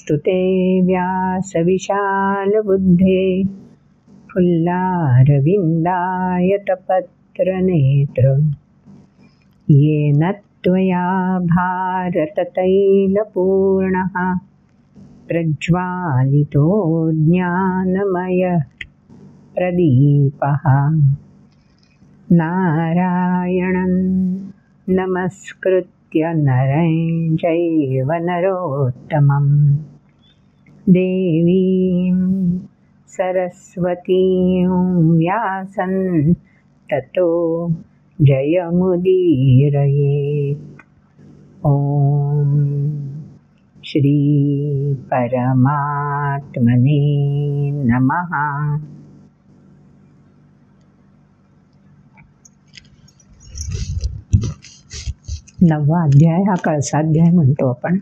नमोस्तुते व्यासविशालबुद्धे फुल्लारविन्दायतपत्रनेत्र येन त्वया भारततैलपूर्णः प्रज्वालितो ज्ञानमयः प्रदीपः नारायणं नमस्कृत्य नरं चैव नरोत्तमं देवीं सरस्वतीं व्यासं ततो जयमुदीरयेत्। ॐ श्री परमात्मने नमः। नववा अध्याय हा कळसाध्याय म्हणतो आपण।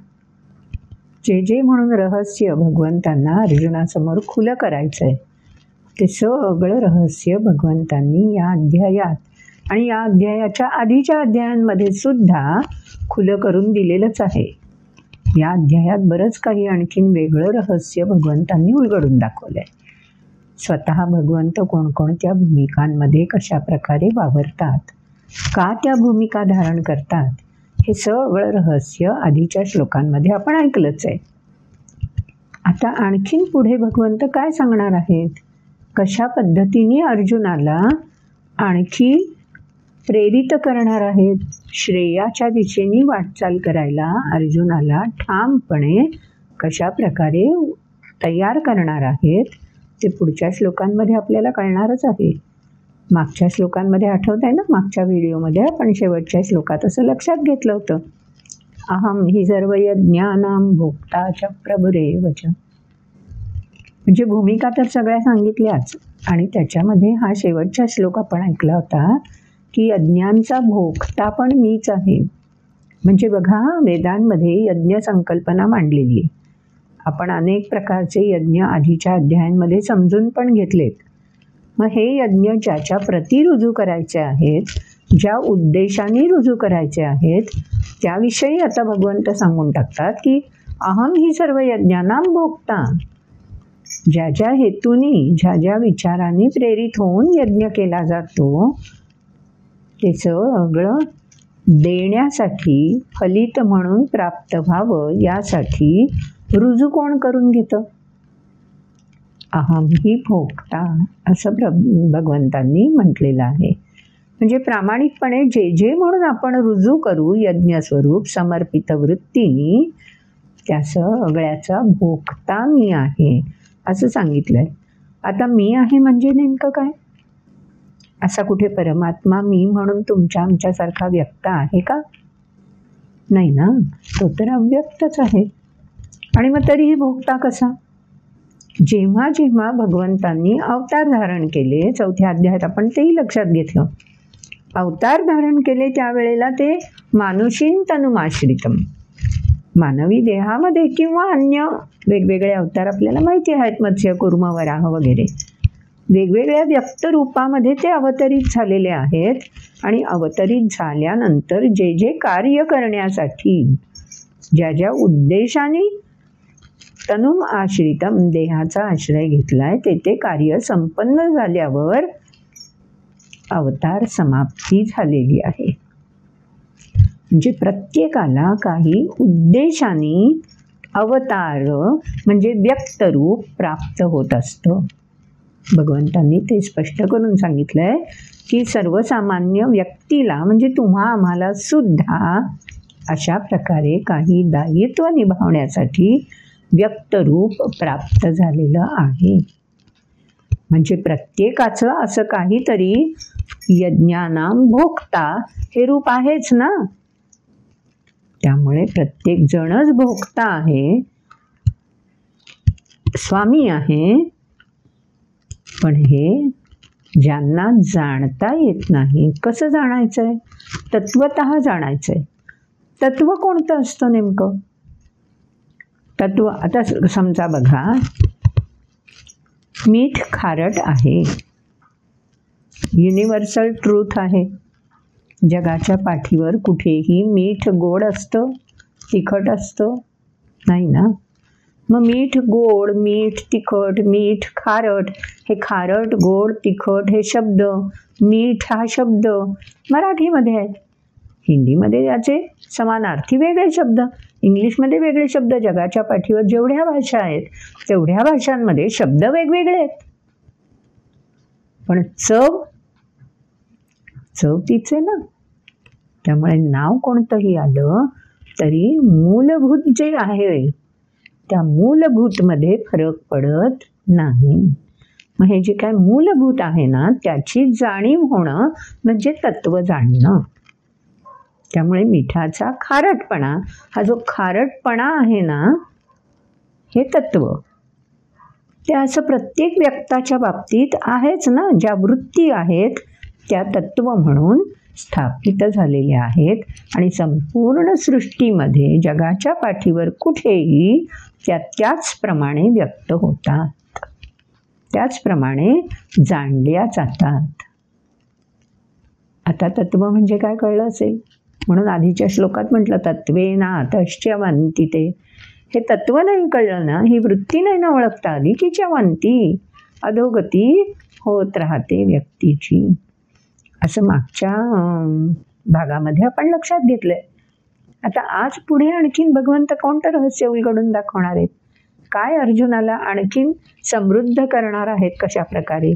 जे म्हणून रहस्य भगवंतांना अर्जुनासमोर खुलं करायचं आहे ते सगळं रहस्य भगवंतांनी या अध्यायात आणि या अध्यायाच्या आधीच्या अध्यायांमध्ये सुद्धा खुलं करून दिलेलंच आहे। या अध्यायात बरंच काही आणखीन वेगळं रहस्य भगवंतांनी उलगडून दाखवलं आहे। स्वतः भगवंत कोणकोणत्या भूमिकांमध्ये कशा प्रकारे वावरतात, का त्या भूमिका धारण करतात, हे सगळं रहस्य आधीच्या श्लोकांमध्ये आपण ऐकलंच आहे। आता आणखीन पुढे भगवंत काय सांगणार आहेत, कशा पद्धतीने अर्जुनाला आणखी प्रेरित करणार आहेत, श्रेयाच्या दिशेने वाटचाल करायला अर्जुनाला ठामपणे कशा प्रकारे तयार करणार आहेत ते पुढच्या श्लोकांमध्ये आपल्याला कळणारच आहे। मागच्या श्लोकांमध्ये आठवत आहे ना, मागच्या व्हिडिओमध्ये आपण शेवटच्या श्लोकात असं लक्षात घेतलं होतं, अहम हि सर्व यज्ञानां भोक्ता च प्रभुरेवच। म्हणजे भूमिका तर सगळ्या सांगितल्याच आणि त्याच्यामध्ये हा शेवटचा श्लोक आपण ऐकला होता की यज्ञांचा भोक्ता पण मीच आहे। म्हणजे बघा, वेदांमध्ये यज्ञ संकल्पना मांडलेली आहे। आपण अनेक प्रकारचे यज्ञ आधीच्या अध्यायांमध्ये समजून पण घेतलेत। मग हे यज्ञ ज्याच्या प्रती रुजू करायचे आहेत, ज्या उद्देशाने रुजू करायचे आहेत, त्याविषयी आता भगवंत सांगून टाकतात की अहम ही सर्व यज्ञानां भोक्ता। ज्या ज्या हेतूनी, ज्या ज्या विचारांनी प्रेरित होऊन यज्ञ केला जातो ते सगळं देण्यासाठी, फलित म्हणून प्राप्त व्हावं यासाठी रुजू कोण करून घेतं? अहम ही भोक्ता असं भगवंतांनी म्हटलेलं आहे। म्हणजे प्रामाणिकपणे जे म्हणून आपण रुजू करू यज्ञस्वरूप समर्पित वृत्तीने, त्या सगळ्याचा भोक्ता मी आहे असं सांगितलं आहे। आता मी आहे म्हणजे नेमकं काय? असा कुठे परमात्मा मी म्हणून तुमच्या आमच्यासारखा व्यक्त आहे का? नाही ना, तो तर अव्यक्तच आहे। आणि मग तरीही भोगता कसा? जेव्हा जेव्हा भगवंतांनी अवतार धारण केले, चौथ्या अध्यायात आपण तेही लक्षात घेतलं, अवतार धारण केले त्यावेळेला ते मानुषीं तनुमाश्रितम, मानवी देहामध्ये किंवा अन्य वेगवेगळे अवतार आपल्याला माहिती आहेत, मत्स्य कूर्म वराह वगैरे वेगवेगळ्या व्यक्त रूपामध्ये ते अवतरित झालेले आहेत। आणि अवतरित झाल्यानंतर जे कार्य करण्यासाठी ज्या ज्या उद्देशाने तनुम आश्रितम देहाचा आश्रय घेतलाय ते कार्य संपन्न झाल्यावर अवतार समाप्ती झालेली आहे। म्हणजे प्रत्येकाला काही उद्देशाने अवतार म्हणजे व्यक्तरूप प्राप्त होत असतं। भगवंतांनी ते स्पष्ट करून सांगितलंय की सर्वसामान्य व्यक्तीला म्हणजे तुम्हा आम्हाला सुद्धा अशा प्रकारे काही दायित्व निभावण्यासाठी व्यक्तरूप प्राप्त झालेलं आहे। म्हणजे प्रत्येकाचं असं काहीतरी यज्ञानां भोक्ता हे रूप आहेच ना, त्यामुळे प्रत्येक जणच भोक्ता आहे, स्वामी आहे। पण हे ज्यांना जाणता येत नाही, कसं जाणायचंय? तत्वतः जाणायचंय। तत्व कोणतं असतं नेमकं? तत्व आता समजा बघा, मीठ खारट आहे, युनिव्हर्सल ट्रूथ आहे। जगाच्या पाठीवर कुठेही मीठ गोड असतं, तिखट असतं? नाही ना। मग मीठ गोड, मीठ तिखट, मीठ खारट, हे खारट गोड तिखट हे शब्द, मीठ हा शब्द मराठीमध्ये आहेत. हिंदीमध्ये याचे समानार्थी वेगळे शब्द, इंग्लिशमध्ये वेगळे शब्द. जगाच्या पाठीवर जेवढ्या भाषा आहेत तेवढ्या भाषांमध्ये शब्द वेगवेगळे आहेत. पण चव तीच आहे ना. त्यामुळे नाव कोणतंही आलं तरी मूलभूत जे आहे त्या मूलभूतमध्ये फरक पडत नाही. मग हे जे काय मूलभूत आहे ना त्याची जाणीव होणं म्हणजे तत्व जाणणं. त्यामुळे मिठाचा खारटपणा, हा जो खारटपणा आहे ना हे तत्व, ते असं प्रत्येक व्यक्ताच्या बाबतीत आहेच ना. ज्या वृत्ती आहेत त्या तत्व म्हणून स्थापित झालेल्या आहेत आणि संपूर्ण सृष्टीमध्ये जगाच्या पाठीवर कुठेही त्या त्याचप्रमाणे व्यक्त होतात, त्याचप्रमाणे जाणल्या जातात. आता तत्व म्हणजे काय कळलं असेल. म्हणून आधीच्या श्लोकात म्हटलं तत्वेनातश्च वंतिते. हे तत्व नाही कळलं ना, ही वृत्ती नाही ना ओळखता आली की च्या वंती, अधोगती होत राहते व्यक्तीची. असं मागच्या भागामध्ये आपण लक्षात घेतलंय. आता आज पुढे आणखीन भगवंत कोणतं रहस्य उलगडून दाखवणार आहेत, काय अर्जुनाला आणखीन समृद्ध करणार आहेत, कशा प्रकारे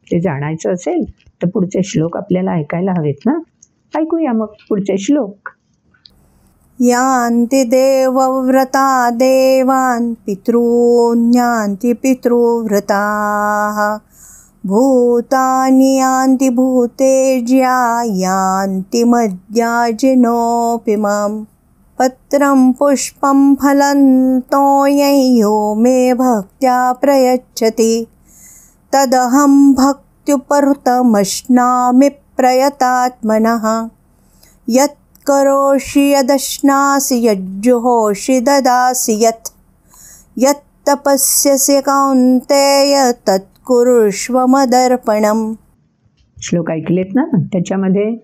ते जाणायचं असेल तर पुढचे श्लोक आपल्याला ऐकायला हवेत ना. ऐकूया मग पुढचे श्लोक. यान्ति देवव्रता देवान् पितॄन्यान्ति पितृव्रताः भूतानि यान्ति भूतेज्या यान्ति मद्याजिनोऽपिमम् पत्रं पुष्पं फलं तोयं यो मे भक्त्या प्रयच्छति तदहं भक्त्युपहृतमश्नामि प्रयतात्मनः. यत् करोषि यदश्नासि यज्जुहोषि ददासि यत् तपस्यसि कौन्तेय तत् कुरुष्व मदर्पणम्. श्लोक ऐकलेत ना. त्याच्यामध्ये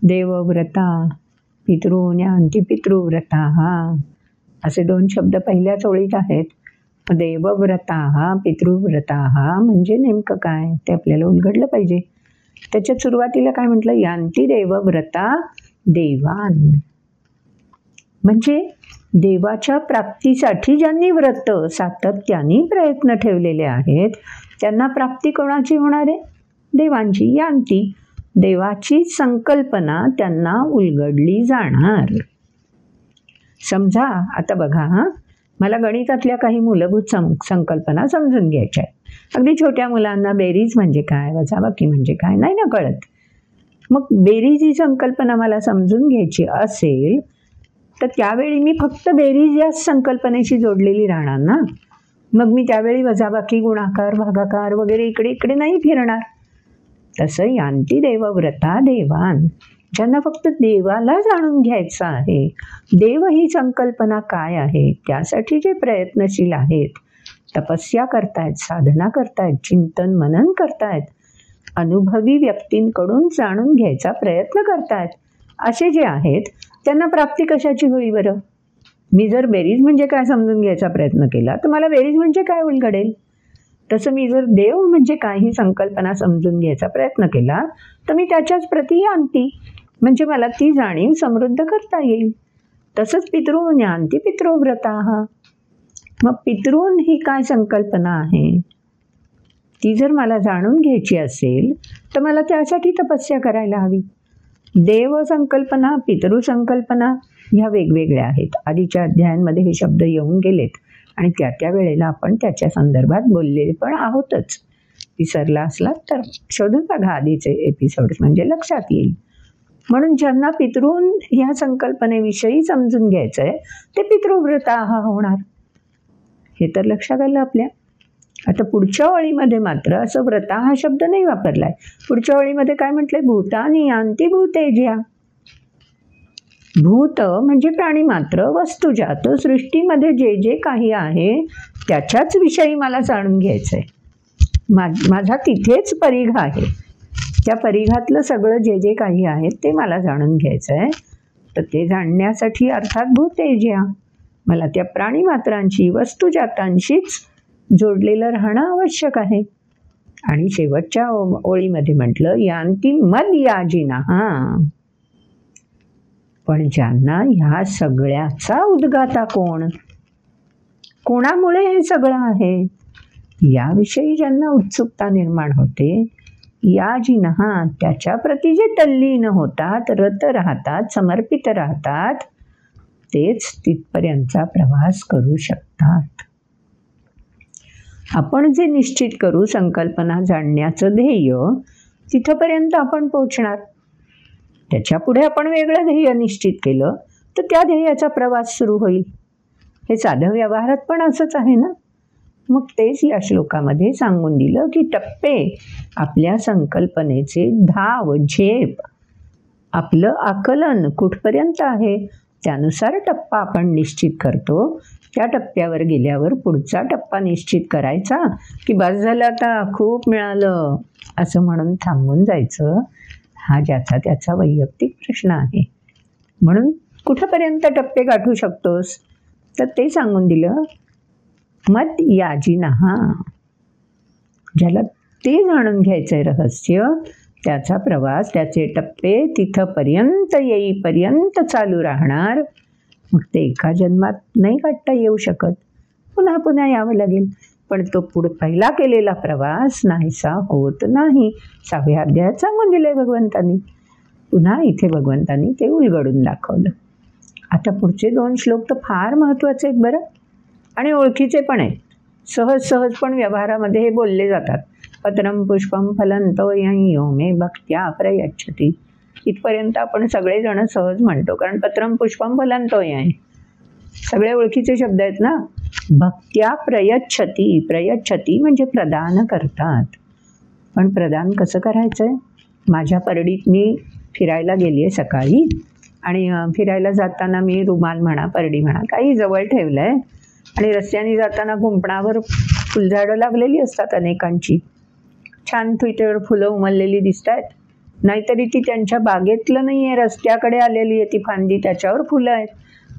देवव्रता, पितॄन्यान्ति पितृव्रताः असे 2 शब्द पहिल्याच ओळीत आहेत. देवव्रताः पितृव्रताः म्हणजे नेमकं काय ते आपल्याला उलगडलं पाहिजे. त्याच्या सुरुवातीला काय म्हटलं, यान्ति देवव्रता देवान, म्हणजे देवाच्या प्राप्तीसाठी ज्यांनी व्रत सातत्याने प्रयत्न ठेवलेले आहेत त्यांना प्राप्ती कोणाची होणार आहे, देवांची. यान्ति, देवाची संकल्पना त्यांना उलगडली जाणार. समजा आता बघा, मला गणितातल्या काही मूलभूत संकल्पना समजून घ्यायच्या आहेत. अगदी छोट्या मुलांना बेरीज म्हणजे काय, वजाबाकी म्हणजे काय नाही ना कळत. मग बेरीज ही संकल्पना मला समजून घ्यायची असेल तर त्यावेळी मी फक्त बेरीज या संकल्पनेशी जोडलेली राहणार ना. मग मी त्यावेळी वजाबाकी, गुणाकार, भागाकार वगैरे इकडे नाही फिरणार. तसं यान्ति देवव्रता देवान, ज्यांना फक्त देवाला जाणून घ्यायचं आहे, देव ही संकल्पना काय आहे त्यासाठी जे प्रयत्नशील आहेत, तपस्या करतायत, साधना करतायत, चिंतन मनन करतायत, अनुभवी व्यक्तींकडून जाणून घ्यायचा प्रयत्न करतायत, असे जे आहेत त्यांना प्राप्ती कशाची होईल बरं. मी जर बेरीज म्हणजे काय समजून घ्यायचा प्रयत्न केला तर मला बेरीज म्हणजे काय उलगडेल. तसं मी जर देव म्हणजे काय ही संकल्पना समजून घ्यायचा प्रयत्न केला तर मी त्याच्याच प्रती यान्ति, म्हणजे मला ती जाणीव समृद्ध करता येईल. तसंच पितॄन् यान्ति पितृव्रताः. मग पितॄन् ही काय संकल्पना आहे ती जर मला जाणून घ्यायची असेल तर मला त्यासाठी तपस्या करायला हवी. देव संकल्पना, पितृसंकल्पना ह्या वेगवेगळ्या आहेत. आधीच्या अध्यायांमध्ये हे शब्द येऊन गेलेत आणि त्या वेळेला आपण त्याच्या संदर्भात बोललेले पण आहोतच. विसरला असला तर शोधून बघा आधीचे एपिसोड्स, म्हणजे लक्षात येईल. म्हणून ज्यांना पितॄन् ह्या संकल्पनेविषयी समजून घ्यायचं आहे ते पितृव्रताः होणार. हे तर लक्षात आलं आपल्या. आता पुढच्या ओळीमध्ये मात्र असं व्रता हा शब्द नाही वापरलाय. पुढच्या ओळीमध्ये काय म्हटलंय, भूतानि यान्ति भूतेज्या. भूत म्हणजे प्राणी मात्र, वस्तुजात, सृष्टीमध्ये जे जे काही आहे त्याच्याच विषयी मला जाणून घ्यायचं आहे. माझा तिथेच परिघ आहे, त्या परिघातलं सगळं जे जे काही आहे ते मला जाणून घ्यायचं आहे. तर ते जाणण्यासाठी अर्थात भूतेज्या, मला त्या प्राणीमात्रांशी वस्तुजातांशीच जोडलेलं राहणं आवश्यक आहे. आणि शेवटच्या ओळीमध्ये म्हटलं यांती मद याजिनः. पण ज्यांना ह्या सगळ्याचा उद्गाता कोण, कोणामुळे हे सगळं आहे याविषयी ज्यांना उत्सुकता निर्माण होते, याजिनः त्याच्या प्रती जे तल्लीन होतात, रत राहतात, समर्पित राहतात, तेच तिथपर्यंतचा प्रवास करू शकतात. आपण जे निश्चित करू संकल्पना जाणण्याचं ध्येय, तिथपर्यंत आपण पोहोचणार. त्याच्या पुढे आपण वेगळं ध्येय निश्चित केलं तर त्या ध्येयाचा प्रवास सुरू होईल. हे साधं व्यवहारात पण असंच आहे ना. मग तेच या श्लोकामध्ये सांगून दिलं की टप्पे आपल्या संकल्पनेचे धाव झेप, आपलं आकलन कुठपर्यंत आहे त्यानुसार टप्पा आपण निश्चित करतो. त्या टप्प्यावर गेल्यावर पुढचा टप्पा निश्चित करायचा की बस झालं आता खूप मिळालं असं म्हणून थांबून जायचं, हा ज्याचा त्याचा वैयक्तिक प्रश्न आहे. म्हणून कुठंपर्यंत टप्पे गाठू शकतोस तर ते सांगून दिलं. मद याजिनः, ज्याला ते जाणून घ्यायचं आहे रहस्य, त्याचा प्रवास, त्याचे टप्पे तिथंपर्यंत येईपर्यंत चालू राहणार. मग ते एका जन्मात नाही गाठता येऊ शकत, पुन्हा पुन्हा यावं लागेल. पण तो पहिला केलेला प्रवास नाहीसा होत नाही. 6व्या अध्यायात सांगून दिलं आहे भगवंतांनी. पुन्हा इथे भगवंतांनी ते उलगडून दाखवलं. आता पुढचे 2 श्लोक तर फार महत्त्वाचे आहेत बरं, आणि ओळखीचे पण आहेत. सहज पण व्यवहारामध्ये हे बोलले जातात. पत्रम पुष्पम फलंतो यो मे भक्त्या प्रयच्छति. इथपर्यंत आपण सगळेजण सहज म्हणतो, कारण पत्रम पुष्पम फलंतो आहे, सगळे ओळखीचे शब्द आहेत ना. भक्त्या प्रयच्छति, प्रयच्छति म्हणजे प्रदान करतात. पण प्रदान कसं करायचं आहे? माझ्या परडीत मी फिरायला गेली आहे सकाळी, आणि फिरायला जाताना मी रुमाल म्हणा, परडी म्हणा, काही जवळ ठेवलं आहे, आणि रस्त्याने जाताना कुंपणावर फुलझाडं लागलेली असतात अनेकांची, छान त्याच्यावर फुलं उमललेली दिसत आहेत. नाहीतरी ती त्यांच्या बागेतलं नाही आहे, रस्त्याकडे आलेली आहे ती फांदी, त्याच्यावर फुलं आहेत.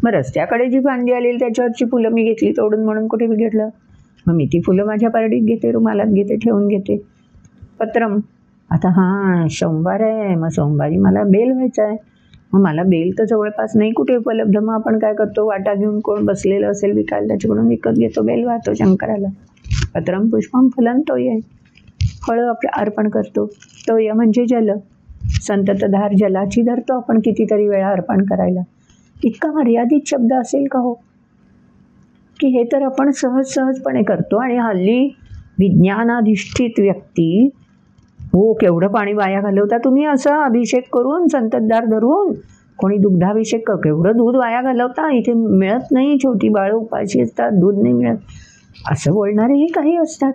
मग रस्त्याकडे जी फांदी आलेली त्याच्यावरची फुलं मी घेतली तोडून, म्हणून कुठे बिघडलं? मग मी ती फुलं माझ्या परडीत घेते, रुमालात घेते, ठेवून घेते. पत्रम, आता हां सोमवार आहे, मग सोमवारी मला बेल व्हायचा आहे. मग मला बेल तर जवळपास नाही कुठे उपलब्ध. मग आपण काय करतो, वाटा घेऊन कोण बसलेलं असेल विकायला त्याच्याकडून विकत घेतो, बेल वाहतो शंकराला. पत्रम पुष्पम फलं तोय, फळं आपलं अर्पण करतो. तोय म्हणजे जल, संततधार जलाची धरतो आपण कितीतरी वेळा अर्पण करायला. इतका मर्यादित शब्द असेल का हो, की हे तर आपण सहजपणे करतो. आणि हल्ली विज्ञानाधिष्ठित व्यक्ती, हो केवढं पाणी वाया घालवता तुम्ही असं अभिषेक करून, संततधार धरून. कोणी दुग्धाभिषेक, केवढं दूध वाया घालवता, इथे मिळत नाही, छोटी बाळं उपाशी असतात, दूध नाही मिळत, असं बोलणारेही काही असतात.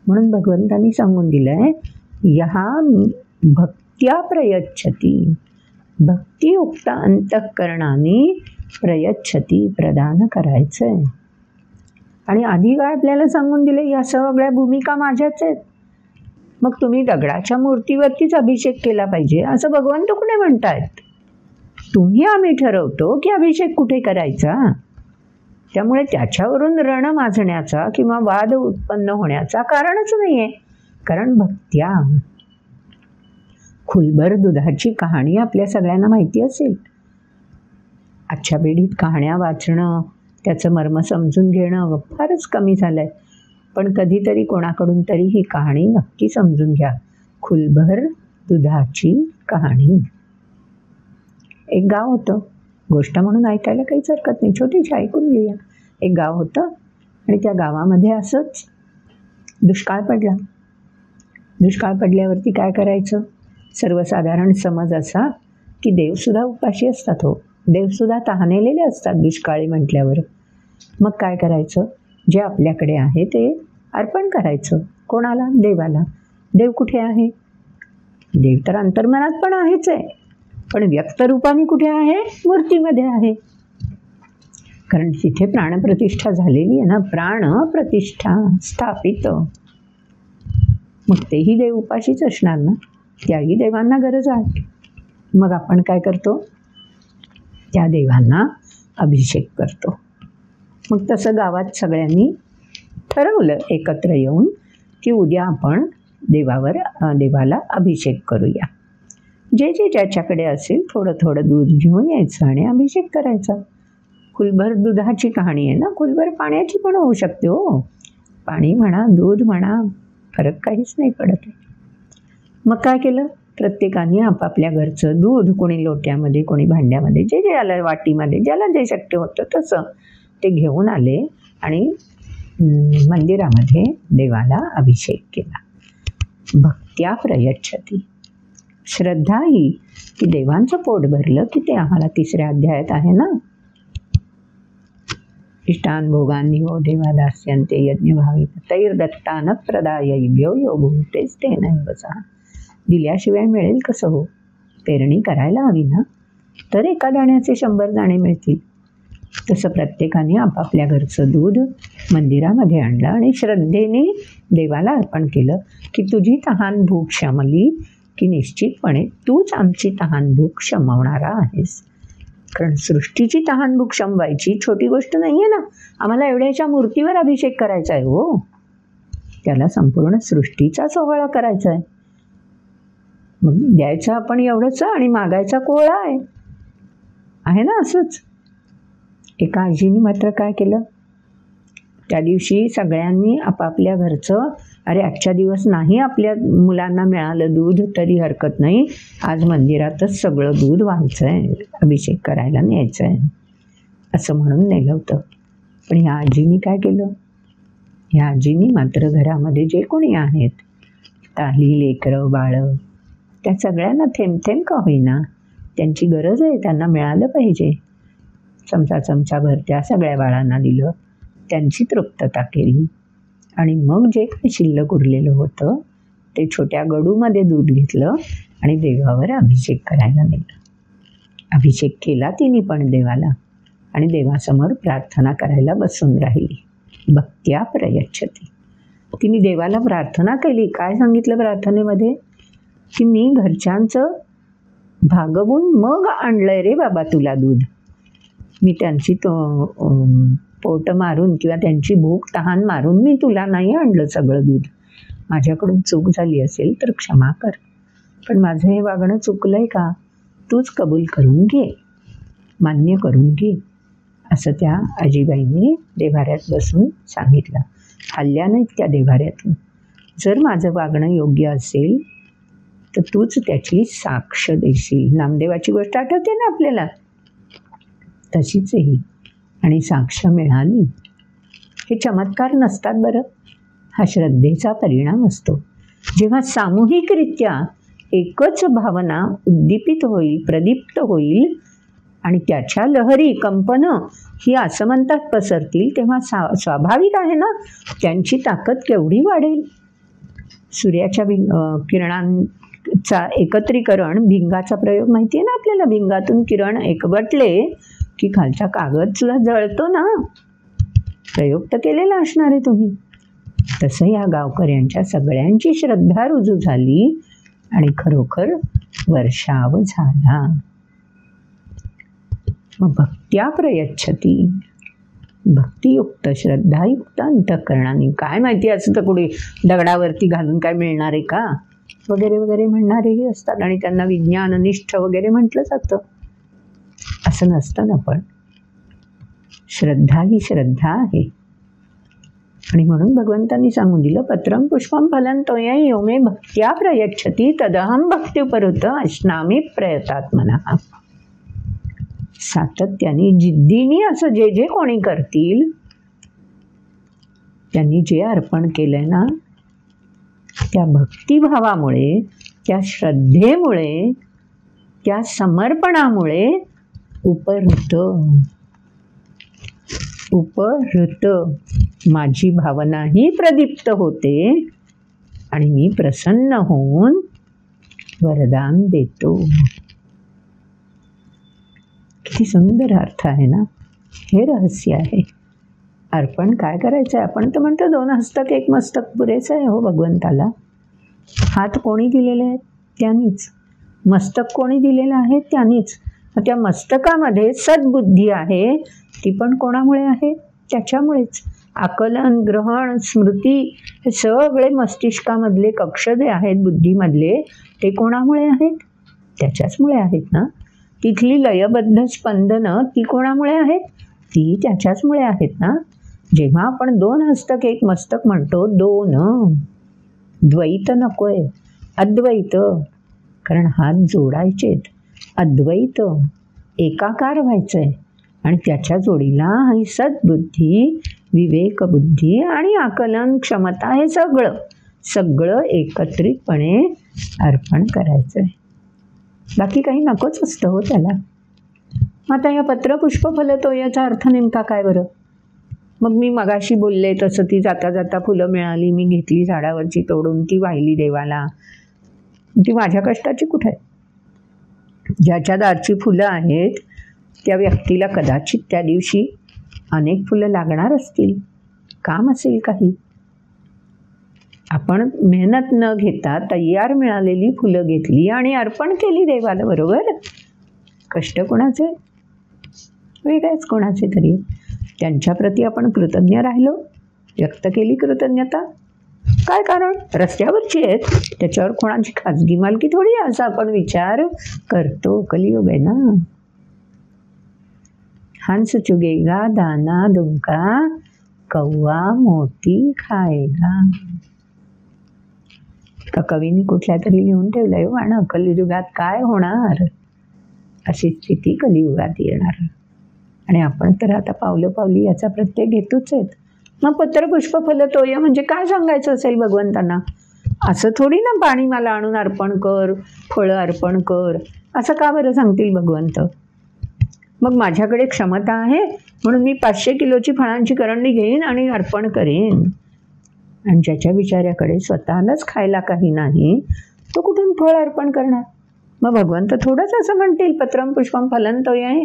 म्हणून भगवंतांनी सांगून दिलं आहे, ह्या भक्त्या प्रयच्छति, भक्तियुक्त अंतःकरणाने प्रयच्छति, प्रदान करायचं आहे. आणि आधी काय आपल्याला सांगून दिले, या सगळ्या भूमिका माझ्याच आहेत. मग तुम्ही दगडाच्या मूर्तीवरतीच अभिषेक केला पाहिजे असं भगवंत कुठे म्हणतायत? तुम्ही आम्ही ठरवतो की अभिषेक कुठे करायचा. त्यामुळे त्याच्यावरून रण माजण्याचा किंवा वाद उत्पन्न होण्याचा कारणच नाही आहे. कारण भक्त्या, खुलभर दुधाची कहाणी आपल्या सगळ्यांना माहिती असेल. आजच्या पिढीत कहाण्या वाचणं, त्याचं मर्म समजून घेणं फारच कमी झालं आहे. पण कधीतरी कोणाकडून तरी ही कहाणी नक्की समजून घ्या. खुलभर दुधाची कहाणी. एक गाव होतं, गोष्ट म्हणून ऐकायला काहीच हरकत नाही, छोटीशी ऐकून घेऊया. एक गाव होतं आणि त्या गावामध्ये असंच दुष्काळ पडला. दुष्काळ पडल्यावरती काय करायचं? सर्वसाधारण समज असा की देवसुद्धा उपाशी असतात. हो, देवसुद्धा तहानेलेले असतात दुष्काळी म्हटल्यावर. मग काय करायचं? जे आपल्याकडे आहे ते अर्पण करायचं. कोणाला? देवाला. देव कुठे आहे? देव तर अंतर्मनात पण आहेच आहे, पण व्यक्तरूपाने कुठे आहे? मूर्तीमध्ये आहे. कारण तिथे प्राणप्रतिष्ठा झालेली आहे ना, प्राणप्रतिष्ठा स्थापित. मग तेही देव उपाशीच असणार ना, त्याही देवांना गरज आहे. मग आपण काय करतो? त्या देवांना अभिषेक करतो. मग तसं गावात सगळ्यांनी ठरवलं एकत्र येऊन की उद्या आपण देवाला अभिषेक करूया. जे ज्याच्याकडे असेल थोडं थोडं दूध घेऊन यायचं आणि अभिषेक करायचा. खुलभर दुधाची कहाणी आहे ना, खुलभर पाण्याची पण होऊ शकते हो. पाणी म्हणा, दूध म्हणा, फरक काहीच नाही पडत आहे. मग काय केलं, प्रत्येकाने आपापल्या घरचं दूध, कोणी लोट्यामध्ये, कोणी भांड्यामध्ये, जे ज्याला वाटीमध्ये, ज्याला जे शक्य होतं तसं ते घेऊन आले आणि मंदिरामध्ये देवाला अभिषेक केला. भक्त्या प्रयच्छती. श्रद्धा ही की देवांचं पोट भरलं की ते आम्हाला 3ऱ्या अध्यायात आहे ना, इष्टान भोगांनी वो देवा दास्यन्ते यज्ञभावी तैर्दत्तान प्रदायैभ्यो यो भूतेच ते नैवचा. दिल्याशिवाय मिळेल कसं हो, पेरणी करायला हवी ना, तर एका दाण्याचे 100 दाणे मिळतील. तसं प्रत्येकाने आपापल्या घरचं दूध मंदिरामध्ये आणलं आणि श्रद्धेने देवाला अर्पण केलं की तुझी तहान भूक शमली की निश्चितपणे तूच आमची तहान भूक शमवणारा आहेस. कारण सृष्टीची तहान भूक शमवायची छोटी गोष्ट नाही आहे ना. आम्हाला एवढ्याच्या मूर्तीवर अभिषेक करायचा आहे हो, त्याला संपूर्ण सृष्टीचा सोहळा करायचा आहे. मग द्यायचं आपण एवढंच आणि मागायचा कोहळा आहे ना. असंच एका आजीने मात्र काय केलं, त्या दिवशी सगळ्यांनी आपापल्या घरचं, अरे आजच्या दिवस नाही आपल्या मुलांना मिळालं दूध तरी हरकत नाही, आज मंदिरातच सगळं दूध व्हायचं आहे, अभिषेक करायला न्यायचं आहे, असं म्हणून नेलं होतं. पण ह्या आजीनी काय केलं, ह्या आजीनी मात्र घरामध्ये जे कोणी आहेत, ताली, लेकरं, बाळं, त्या सगळ्यांना थेंब थेंब का होईना, त्यांची गरज आहे, त्यांना मिळालं पाहिजे, चमचाभर त्या सगळ्या बाळांना दिलं, त्यांची तृप्तता केली. आणि मग जे काही शिल्लक उरलेलं होतं ते छोट्या गडूमध्ये दूध घेतलं आणि देवावर अभिषेक करायला नेलं. अभिषेक केला तिने पण देवाला आणि देवासमोर प्रार्थना करायला बसून राहिली. भक्त्या प्रयच्छती. तिने देवाला प्रार्थना केली. काय सांगितलं प्रार्थनेमध्ये, की मी घरच्यांचं भागवून मग आणलंय रे बाबा तुला दूध. मी त्यांची पोट मारून किंवा त्यांची भूक तहान मारून मी तुला नाही आणलं सगळं दूध. माझ्याकडून चूक झाली असेल तर क्षमा कर, पण माझं हे वागणं चुकलं आहे का, तूच कबूल करून घे, मान्य करून घे, असं त्या आजीबाईंनी देव्हाऱ्यात बसून सांगितलं. हल्ल्या नाहीत त्या देव्हाऱ्यातून. जर माझं वागणं योग्य असेल तर तूच त्याची साक्ष देशील. नामदेवाची गोष्ट आठवते ना आपल्याला, तशीच ही. आणि साक्ष मिळाली. हे चमत्कार नसतात बरं, हा श्रद्धेचा परिणाम असतो. जेव्हा सामूहिकरित्या एकच भावना उद्दीपित होईल, प्रदीप्त होईल आणि त्याच्या लहरी, कंपनं ही आसमंतात पसरतील, तेव्हा स्वाभाविक आहे ना त्यांची ताकद केवढी वाढेल. सूर्याच्या किरणांचा एकत्रीकरण, भिंगाचा प्रयोग माहिती आहे ना आपल्याला. भिंगातून किरण एकवटले की खालचा कागद सुद्धा जळतो ना. प्रयोग तर केलेला असणार आहे तुम्ही. तसं या गावकऱ्यांच्या सगळ्यांची श्रद्धा रुजू झाली आणि खरोखर वर्षाव झाला. मग भक्त्या प्रयच्छती. भक्तियुक्त, श्रद्धायुक्त अंतःकरणाने. काय माहिती असं तर कुठे दगडावरती घालून काय मिळणार आहे का वगैरे वगैरे म्हणणारेही असतात आणि त्यांना विज्ञाननिष्ठ वगैरे म्हटलं जातं. असं नसतं ना. पण श्रद्धा ही श्रद्धा आहे. आणि म्हणून भगवंतांनी सांगून दिलं, पत्रम पुष्पम फलं तोयं यो मे भक्त्या प्रयच्छती तदहं भक्त्युपहृत अश्नामी प्रयतात्मनः. सातत्याने, जिद्दीने असं जे जे कोणी करतील, त्यांनी जे अर्पण केलंय ना, त्या भक्तिभावामुळे, त्या श्रद्धेमुळे, त्या समर्पणामुळे उपहृत माझी भावनाही प्रदीप्त होते आणि मी प्रसन्न होऊन वरदान देतो. किती सुंदर अर्थ आहे ना. हे रहस्य आहे. अर्पण काय करायचं आहे. आपण तर म्हणतो 2 हस्तक 1 मस्तक पुरेचं आहे हो भगवंताला. हात कोणी दिलेले आहेत त्यांनीच, मस्तक कोणी दिलेलं आहे त्यांनीच. त्या मस्तकामध्ये सद्बुद्धी आहे, ती पण कोणामुळे आहे, त्याच्यामुळेच आकलन, ग्रहण, स्मृती हे सगळे मस्तिष्कामधले कक्ष जे आहेत बुद्धीमधले ते कोणामुळे आहेत? त्याच्याचमुळे आहेत ना. तिथली लयबद्ध स्पंदनं ती कोणामुळे आहेत? ती त्याच्याचमुळे आहेत ना. जेव्हा आपण 2 हस्तक 1 मस्तक म्हणतो, 2 द्वैत नको आहे, अद्वैत. कारण हात जोडायचेत, अद्वैत एकाकार व्हायचं आहे. आणि त्याच्या जोडीला ही सद्बुद्धी, विवेकबुद्धी आणि आकलन क्षमता हे सगळं एकत्रितपणे अर्पण करायचं आहे. बाकी काही नकोच असतं हो त्याला. आता या पत्रपुष्पफलतोयाचा अर्थ नेमका काय बरं? मग मी मगाशी बोलले तसं ती जाता जाता फुलं मिळाली, मी घेतली झाडावरची तोडून, ती वाहिली देवाला. ती माझ्या कष्टाची कुठे आहे? ज्याच्या दारची फुलं आहेत त्या व्यक्तीला कदाचित त्या दिवशी अनेक फुलं लागणार असतील, काम असेल काही. आपण मेहनत न घेता तयार मिळालेली फुलं घेतली आणि अर्पण केली देवाला, बरोबर? कष्ट कोणाचे? वेगळेच कोणाचे तरी. त्यांच्याप्रती आपण कृतज्ञ राहिलो, व्यक्त केली कृतज्ञता. काय कारण? रस्त्यावरची आहेत, त्याच्यावर कोणाची खाजगी मालकी थोडी आहे असा आपण विचार करतो. कलियुग आहे ना. हंस चुगेगा दाना दुमका, कौवा मोती खाएगा. का कवींनी कुठल्या तरी लिहून ठेवलंय वाणं, कलियुगात काय होणार अशी स्थिती कलियुगात येणार. आणि आपण तर आता पावली याचा प्रत्यय घेतोच आहेत. मग पत्रपुष्पफलतोय म्हणजे काय सांगायचं असेल भगवंतांना? असं थोडी ना पाणी मला आणून अर्पण कर, फळं अर्पण कर, असं का बरं सांगतील भगवंत? मग माझ्याकडे क्षमता आहे म्हणून मी 500 किलोची फळांची करंडी घेईन आणि अर्पण करेन. आणि ज्याच्या बिचाऱ्याकडे स्वतःलाच खायला काही नाही तो कुठून फळ अर्पण करणार? मग भगवंत थोडंच असं म्हणतील पत्रम पुष्पम फलंतोय आहे?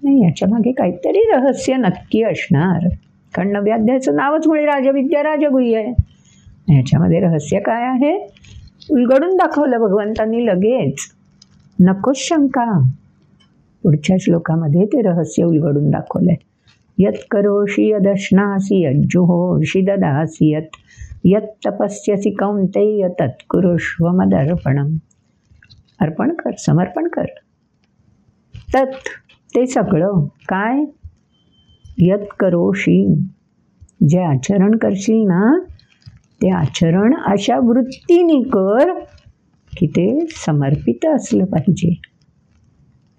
नाही, याच्या मागे काहीतरी रहस्य नक्की असणार. कारण 9व्या अध्यायाचं नावच मुळे राजविद्या राजगुह्य आहे. ह्याच्यामध्ये रहस्य काय आहे? उलगडून दाखवलं भगवंतांनी लगेच, नकोच शंका. पुढच्या श्लोकामध्ये ते रहस्य उलगडून दाखवलंय. यत् करोषि यदश्नासि यज्जुहोषि ददासि यत् तपस्यसि कौन्तेय तत् कुरुष्व मदर्पणम्. अर्पण कर, समर्पण कर. तत् ते सगळं काय? यत् करोषि, जे आचरण करशील ना ते आचरण अशा वृत्तीने कर की ते समर्पित असलं पाहिजे.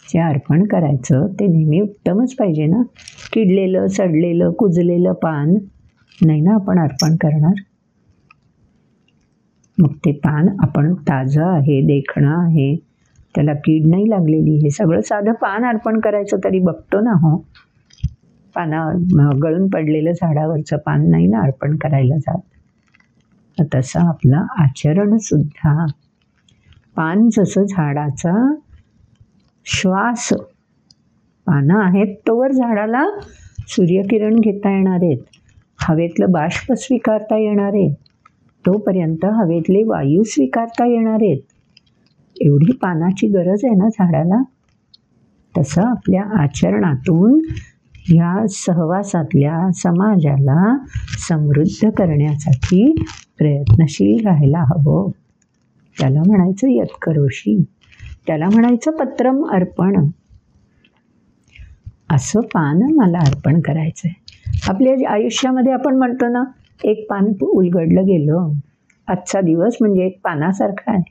जे अर्पण करायचं ते नेहमी उत्तमच पाहिजे ना. किडलेलं, सडलेलं, कुजलेलं पान नाही ना आपण अर्पण करणार. मग ते पान आपण ताजं आहे, देखणं आहे, त्याला कीड नाही लागलेली, हे सगळं साधं पान अर्पण करायचं तरी बघतो ना. हो, गळून पडलेलं झाडावरचं पान नाही ना अर्पण करायला जात. तसं आपलं आचरणसुद्धा. पान जसं झाडाचा श्वास, पानं आहेत तोवर झाडाला सूर्यकिरण घेता येणार आहेत, हवेतलं बाष्प स्वीकारता येणार आहे, तोपर्यंत हवेतले वायू स्वीकारता येणार आहेत. एवढी पानाची गरज आहे ना झाडाला. तसं आपल्या आचरणातून ह्या सहवासातल्या समाजाला समृद्ध करण्यासाठी प्रयत्नशील राहायला हवं. त्याला म्हणायचं यत्करोषी, त्याला म्हणायचं पत्रम अर्पण. असं पान मला अर्पण करायचं आहे. आपल्या आयुष्यामध्ये आपण म्हणतो ना, एक पान उलगडलं गेलं, आजचा दिवस म्हणजे एक पानासारखा आहे,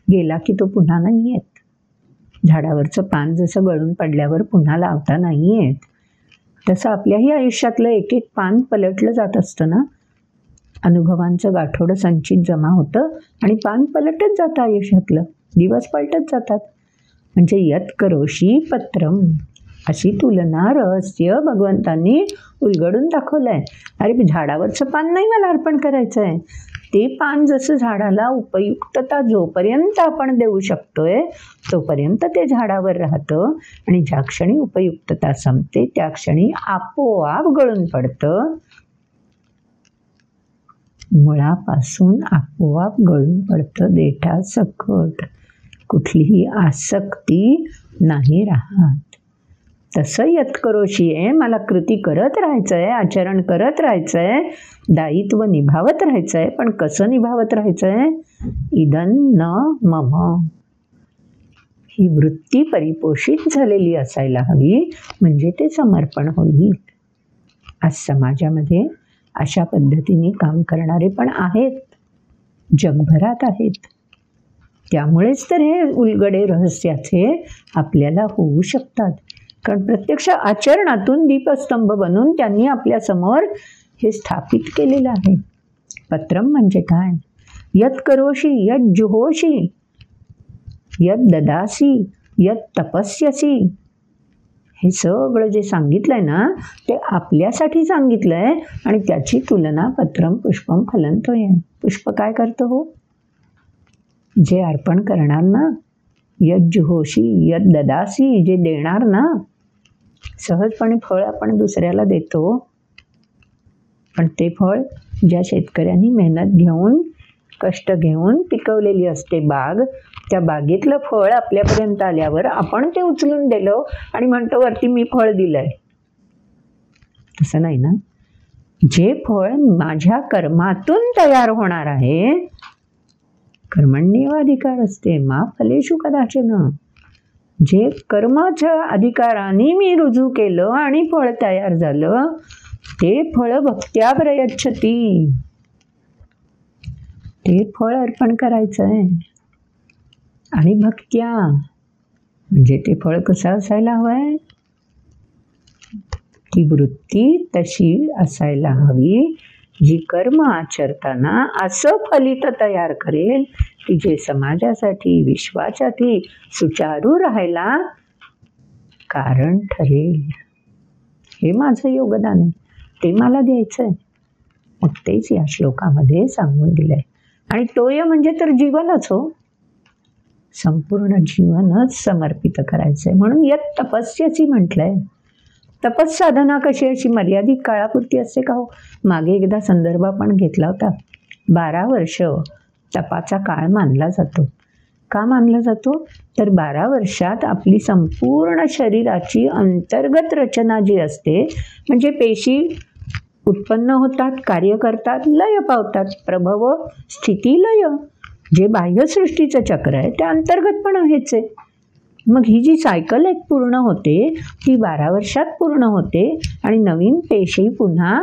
गेला की तो पुन्हा नाही येत. झाडावरचं पान जसं गळून पडल्यावर पुन्हा लावता नाही येत, तसं आपल्याही आयुष्यातलं एक एक पान पलटलं जात असतं ना. अनुभवांचं गाठोडं संचित जमा होतं आणि पान पलटत जातं आयुष्यातलं, दिवस पलटत जातात. म्हणजे यत्करोषि पत्रम अशी तुलना रहस्य भगवंतांनी उलगडून दाखवलं आहे. अरे झाडावरचं पान नाही मला अर्पण करायचं आहे, ते पान जसं झाडाला उपयुक्तता जोपर्यंत आपण देऊ शकतोय तोपर्यंत ते झाडावर राहतं आणि ज्या क्षणी उपयुक्तता संपते त्या क्षणी आपोआप गळून पडतं. मुळापासून आपोआप गळून पडतं देठासकट. कुठलीही आसक्ती नाही राहत. तसं यत्करोशी आहे, मला कृती करत राहायचं आहे, आचरण करत राहायचं आहे, दायित्व निभावत राहायचं आहे. पण कसं निभावत राहायचं आहे? इदं न मम, ही वृत्ती परिपोषित झालेली असायला हवी, म्हणजे ते समर्पण होईल. आज समाजामध्ये अशा पद्धतीने काम करणारे पण आहेत, जगभरात आहेत. त्यामुळेच तर हे उलगडे रहस्याचे आपल्याला होऊ शकतात. कारण प्रत्यक्ष आचरणातून दीपस्तंभ बनून त्यांनी आपल्यासमोर हे स्थापित केलेलं आहे. पत्रम म्हणजे काय? यत् करोषि, यत् जुहोषि, यत् ददासी, यत् तपस्यसी, हे सगळं जे सांगितलं आहे ना, ते आपल्यासाठी सांगितलं आहे. आणि त्याची तुलना पत्रम पुष्पम फलंतोय. पुष्प काय करतं हो? जे अर्पण करणार ना, यत् जुहोषी, यत् ददासी, जे देणार ना, सहजपणे फळ आपण दुसऱ्याला देतो. पण ते फळ ज्या शेतकऱ्यांनी मेहनत घेऊन, कष्ट घेऊन पिकवलेली असते बाग, त्या बागेतलं फळ आपल्यापर्यंत आल्यावर आपण ते उचलून दिलं आणि म्हणतो वरती मी फळ दिलंय. तसं नाही ना. जे फळ माझ्या कर्मातून तयार होणार आहे, कर्मण्येवाधिकार असते मा फलेषु कदाचन, जे कर्माच्या अधिकाराने मी रुजू केलं आणि फळ तयार झालं, ते फळ भक्त्या प्रयच्छती, ते फळ अर्पण करायचं आहे. आणि भक्त्या म्हणजे ते फळ कसं असायला हवं आहे? ती वृत्ती तशी असायला हवी, जी कर्म आचरताना असं फलित तयार करेल की जे समाजासाठी, विश्वासाठी सुचारू राहायला कारण ठरेल. हे माझं योगदान आहे, ते मला द्यायचं आहे. मग तेच या श्लोकामध्ये सांगून दिलं आहे. आणि तोय म्हणजे तर जीवनच हो, संपूर्ण जीवनच समर्पित करायचं आहे. म्हणून यत् तपस्येची म्हटलं आहे. तपस्साधना कशी अशी मर्यादित काळापुरती असते का हो? मागे एकदा संदर्भ आपण घेतला होता. 12 वर्ष तपाचा काळ मानला जातो. का मानला जातो? तर 12 वर्षात आपली संपूर्ण शरीराची अंतर्गत रचना जी असते, म्हणजे पेशी उत्पन्न होतात, कार्य करतात, लय पावतात. प्रभव, स्थिती, लय, जे बाह्यसृष्टीचं चक्र आहे ते अंतर्गत पण आहेच आहे. मग ही जी सायकल एक पूर्ण होते, ती 12 वर्षात पूर्ण होते आणि नवीन पेशी पुन्हा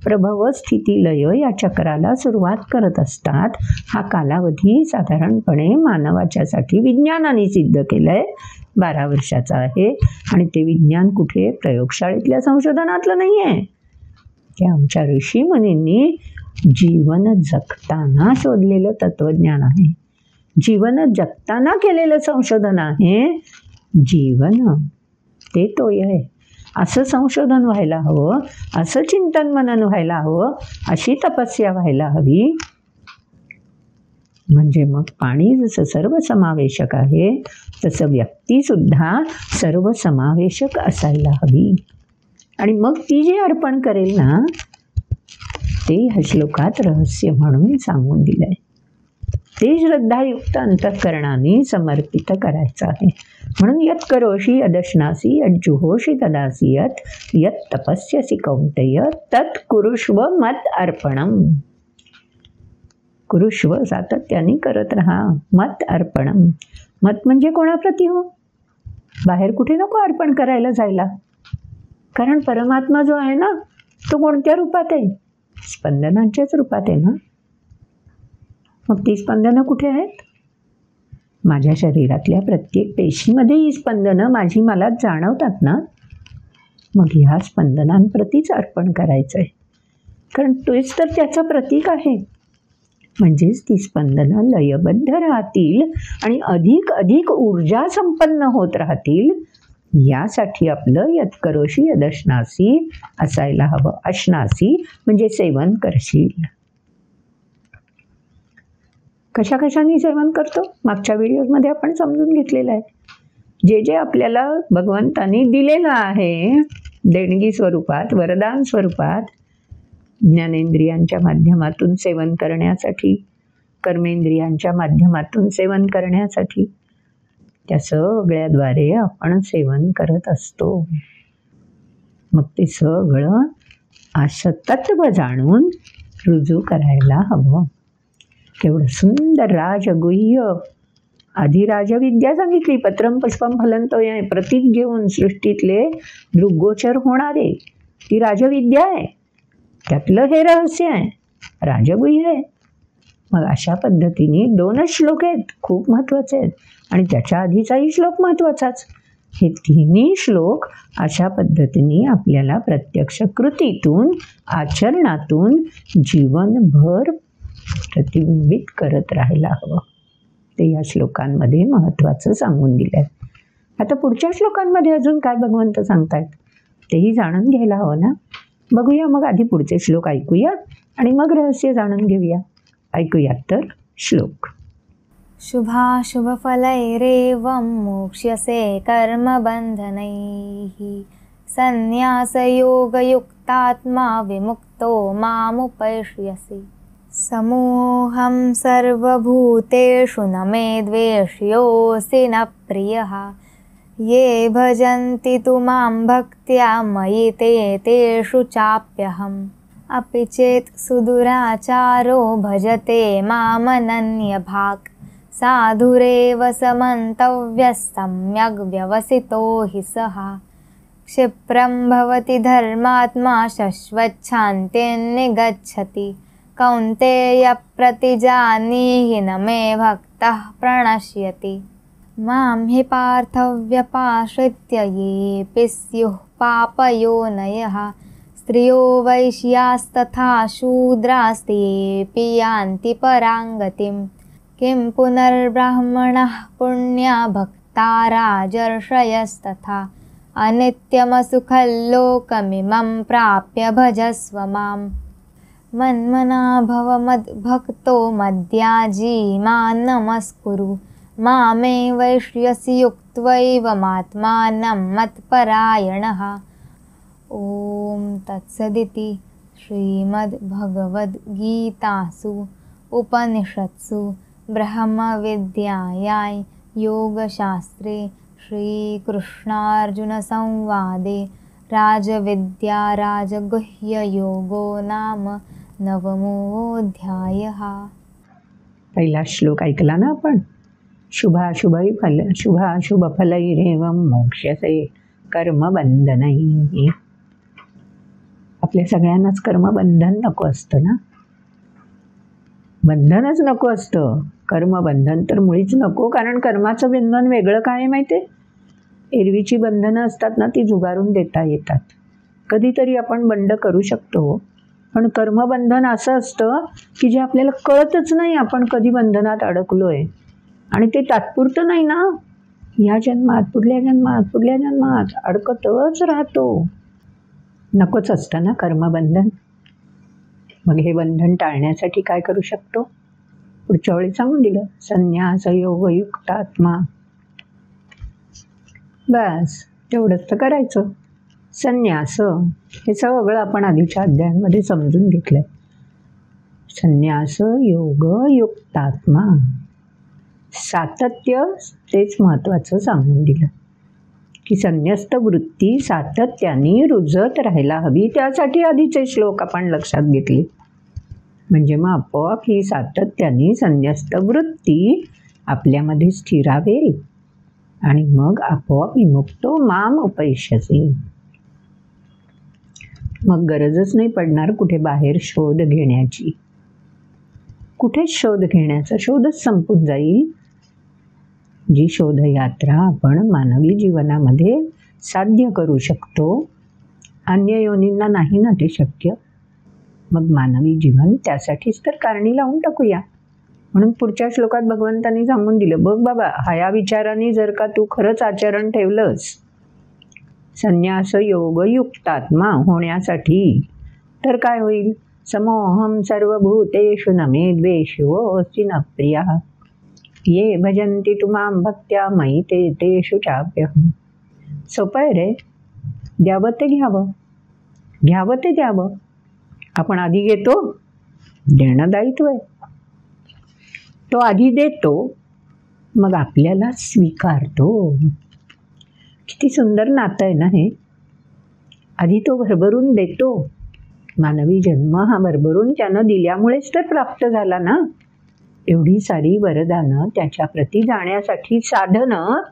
प्रभव, स्थिती, लय या चक्राला सुरुवात करत असतात. हा कालावधी साधारणपणे मानवाच्यासाठी विज्ञानाने सिद्ध केलं आहे 12 वर्षाचा आहे. आणि ते विज्ञान कुठे? प्रयोगशाळेतल्या संशोधनातलं नाही आहे, ते आमच्या ऋषीमुनींनी जीवन जगताना शोधलेलं तत्वज्ञान आहे, जीवन जगताना केलेलं संशोधन आहे. जीवन ते तोय आहे. असं संशोधन व्हायला हवं, असं चिंतन मनन व्हायला हवं, अशी तपस्या व्हायला हवी. म्हणजे मग पाणी जसं सर्वसमावेशक आहे, तसं व्यक्तीसुद्धा सर्वसमावेशक असायला हवी. आणि मग ती जे अर्पण करेल ना, ते ह्या श्लोकात रहस्य म्हणून सांगून दिलं आहे. ते श्रद्धायुक्त अंतःकरणाने समर्पित करायचं आहे. म्हणून यत् करोषि यदश्नासी यज्जुहोषि ददासी यत् तपस्यसि कौन्तेय तत् कुरुष्व मत अर्पणम. कुरुष्व, सातत्याने करत राहा. मत अर्पणम. मत म्हणजे कोणाप्रती हो? बाहेर कुठे नको अर्पण करायला जायला. कारण परमात्मा जो आहे ना, तो कोणत्या रूपात आहे? स्पंदनांच्याच रूपात आहे ना. मग ती स्पंदनं कुठे आहेत? माझ्या शरीरातल्या प्रत्येक पेशीमध्ये ही स्पंदनं माझी मला जाणवतात ना. मग ह्या स्पंदनांप्रतीच अर्पण करायचं आहे, कारण तोच तर त्याचं प्रतीक आहे. म्हणजेच ती स्पंदनं लयबद्ध राहतील आणि अधिक अधिक ऊर्जा संपन्न होत राहतील. यासाठी आपलं यत् करोषि यदश्नासी असायला हवं. अश्नासी म्हणजे सेवन करशील. कशा कशाने सेवन करतो? मागच्या व्हिडिओमध्ये आपण समजून घेतलेलं आहे. जे जे आपल्याला भगवंतांनी दिलेलं आहे देणगी स्वरूपात, वरदान स्वरूपात, ज्ञानेंद्रियांच्या माध्यमातून सेवन करण्यासाठी, कर्मेंद्रियांच्या माध्यमातून सेवन करण्यासाठी, त्या सगळ्याद्वारे आपण सेवन करत असतो. मग ते सगळं सतत्व जाणून रुजू करायला हवं. केवढं सुंदर राजगुह्य आधी राजविद्या सांगितली. पत्रम पुष्पम फलंतोय, प्रतीक घेऊन सृष्टीतले दृग्गोचर होणारे, ती राजविद्या आहे. त्यातलं हे रहस्य आहे, राजगुह्य आहे. मग अशा पद्धतीने 2च श्लोक आहेत, खूप महत्त्वाचे आहेत. आणि त्याच्या आधीचाही श्लोक महत्त्वाचाच. हे तिन्ही श्लोक अशा पद्धतीने आपल्याला प्रत्यक्ष कृतीतून, आचरणातून जीवनभर प्रतिबिंबित करत राहायला हवं. ते या श्लोकांमध्ये महत्त्वाचं सांगून दिलं आहे. आता पुढच्या श्लोकांमध्ये अजून काय भगवंत सांगतायत तेही जाणून घ्यायला हवं ना. बघूया मग, आधी पुढचे श्लोक ऐकूया आणि मग रहस्य जाणून घेऊया. ऐकूयात तर श्लोक. शुभाशुभफलैरेवं मोक्ष्यसे कर्मबन्धनैः संन्यासयोगयुक्तात्मा विमुक्तो मामुपैष्यसि समोऽहं सर्वभूतेषु न मे द्वेष्योऽसि न प्रियः ये भजन्ति तु मां भक्त्या मयि ते तेषु चाप्यहम् अपि चेत् सुदुराचारो भजते मामनन्यभाक् साधुरेव समन्तव्यः सम्यग् व्यवसितो हि सः क्षिप्रं भवति धर्मात्मा शश्वच्छान्तिर्निगच्छति कौन्तेय प्रतिजानीहि न मे भक्तः प्रणश्यति मां हि पार्थव्यपाश्रित्य येऽपि स्युः पापयोनयः स्त्रियो वैश्यास्तथा शूद्रास्तेऽपि यान्ति पराङ्गतिं किं पुनर्ब्राह्मणः पुण्या भक्ता राजर्षयस्तथा अनित्यमसुखल्लोकमिमं प्राप्य भजस्व माम् मन्मना भव मद्भक्तो मद्याजी मां नमस्कुरु मामे वैष्यसि युक्त्वैवमात्मानं मत्परायणः. ॐ तत्सदिति श्रीमद्भगवद्गीतासु उपनिषत्सु ब्रह्मविद्यायां योगशास्त्रे श्रीकृष्णार्जुनसंवादे राजविद्या राजगुह्ययोगो नाम 9मोऽध्यायः. पहिला श्लोक ऐकला ना आपण. शुभाशुभफलैरेवं मोक्ष्यसे कर्मबंधनैः. आपल्या सगळ्यांनाच कर्मबंधन नको असतं ना. बंधनच नको असतं, कर्मबंधन तर मुळीच नको. कारण कर्माचं बंधन वेगळं काय आहे माहिती आहे. एरवीची बंधनं असतात ना, ती झुगारून देता येतात. कधीतरी आपण बंड करू शकतो. पण कर्मबंधन असं असतं की जे आपल्याला कळतच नाही आपण कधी बंधनात अडकलो आहे. आणि ते तात्पुरतं नाही ना, ह्या जन्मात पुढल्या जन्मात अडकतच राहतो. नकोच असतं ना कर्मबंधन. मग हे बंधन टाळण्यासाठी काय करू शकतो, पुढच्या वेळी सांगून दिलं. संन्यास योगयुक्तात्मा. बस तेवढंच तर करायचं. संन्यास हे सगळं आपण आधीच्या अध्यायांमध्ये समजून घेतलंय. संन्यास योग युक्तात्मा, सातत्य तेच महत्त्वाचं सांगून दिलं की संन्यस्त वृत्ती सातत्याने रुजत राहायला हवी. त्यासाठी आधीचे श्लोक आपण लक्षात घेतले. म्हणजे मग आपोआप ही सातत्याने संन्यस्त वृत्ती आपल्यामध्ये स्थिरावेल आणि मग आपोआप विमुक्तो माम उपैष्यसि. मग गरजच नाही पडणार कुठे बाहेर शोध घेण्याची. कुठेच शोध घेण्याचा शोधच संपून जाईल. जी शोधयात्रा आपण मानवी जीवनामध्ये साध्य करू शकतो, अन्य योनींना नाही ना ते शक्य. मग मानवी जीवन त्यासाठीच तर कारणी लावून टाकूया. म्हणून पुढच्या श्लोकात भगवंतांनी सांगून दिलं, बघ बाबा, ह्या विचाराने जर का तू खरंच आचरण ठेवलंस संन्यास योग युक्तात्मा होण्यासाठी, तर काय होईल. समोहम सर्वभूतेषु न मे द्वेष्योऽसि न प्रियः ये भजन्ति तु मां भक्त्या मयि ते तेषु चाप्यहम्. सोपं आहे रे. द्यावं ते घ्यावं, घ्यावं ते द्यावं. आपण आधी घेतो, देणं दायित्व आहे. तो आधी देतो मग आपल्याला स्वीकारतो. किती सुंदर नातं आहे ना हे. आधी तो भरभरून देतो. मानवी जन्म हा भरभरून त्यानं दिल्यामुळेच तर प्राप्त झाला ना. एवढी सारी वरदानं त्याच्याप्रती जाण्यासाठी साधनं,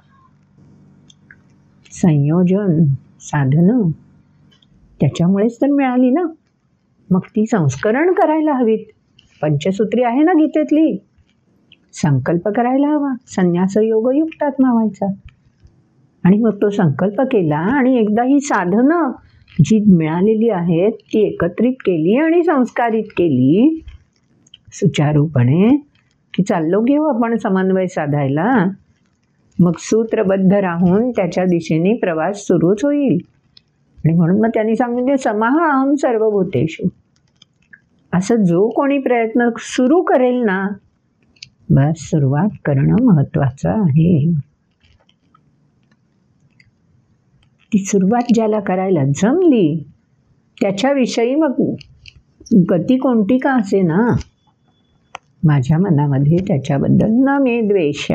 संयोजन, साधनं त्याच्यामुळेच तर मिळाली ना. मग ती संस्करण करायला हवीत. पंचसूत्री आहे ना गीतेतली. संकल्प करायला हवा. संन्यास योग युक्तात्मा व्हायचा. आणि मग तो संकल्प केला आणि एकदा ही साधनं जी मिळालेली आहेत ती एकत्रित केली आणि संस्कारित केली सुचारूपणे, की चाललो घेऊ आपण समन्वय साधायला. मग सूत्रबद्ध राहून त्याच्या दिशेने प्रवास सुरूच होईल. आणि म्हणून मग त्यांनी सांगितले समाह अहम सर्वभूतेषु. असं जो कोणी प्रयत्न सुरू करेल ना, बस सुरुवात करणं महत्त्वाचं आहे. ती सुरुवात ज्याला करायला जमली त्याच्याविषयी मग गती कोणती का असे ना, माझ्या मनामध्ये त्याच्याबद्दल न मे द्वेष.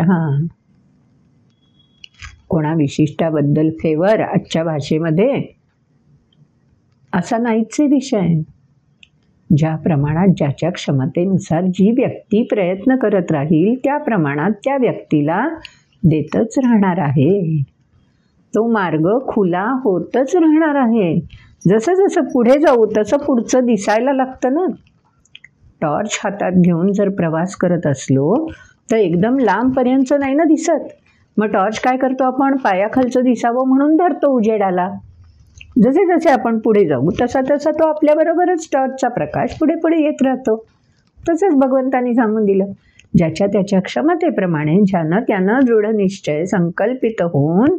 कोणा विशिष्टाबद्दल फेवर आजच्या भाषेमध्ये असा नाहीच विषय. ज्या प्रमाणात ज्याच्या क्षमतेनुसार जी व्यक्ती प्रयत्न करत राहील त्या प्रमाणात त्या व्यक्तीला देतच राहणार आहे. तो मार्ग खुला होतच राहणार आहे. जसं जसं पुढे जाऊ तसं पुढचं दिसायला लागतं ना. टॉर्च हातात घेऊन जर प्रवास करत असलो तर एकदम लांबपर्यंत नाही ना दिसत. मग टॉर्च काय करतो आपण, पायाखालचं दिसावं म्हणून धरतो उजेडाला. जसे जसे आपण पुढे जाऊ तसा तसा तो आपल्याबरोबरच टॉर्चचा प्रकाश पुढे पुढे येत राहतो. तसंच भगवंतांनी सांगून दिलं, ज्याच्या त्याच्या क्षमतेप्रमाणे ज्यानं त्यानं दृढनिश्चय संकल्पित होऊन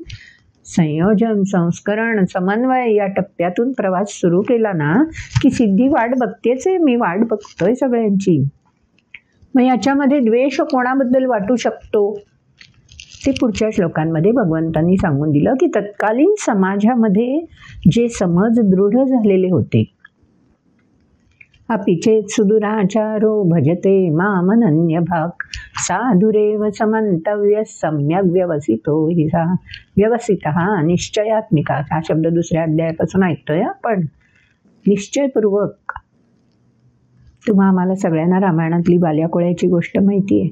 संयोजन, संस्करण, समन्वय या टप्प्यातून प्रवास सुरू केला ना, की सिद्धी वाट बघतेच आहे. मी वाट बघतोय सगळ्यांची. मग याच्यामध्ये द्वेष कोणाबद्दल वाटू शकतो ते पुढच्या श्लोकांमध्ये भगवंतांनी सांगून दिलं, की तत्कालीन समाजामध्ये जे समज दृढ झालेले होते, अपिचेत सुदुराचारो भजते मामनन्य भाग साधुरेव समंतव्य सम्यक व्यवसितो हिसा व्यवसितः निश्चयात्मिका. हा शब्द दुसऱ्या अध्यायापासून ऐकतोय आपण. निश्चयपूर्वक. तुम्हा आम्हाला सगळ्यांना रामायणातली बाल्याकोळ्याची गोष्ट माहिती आहे.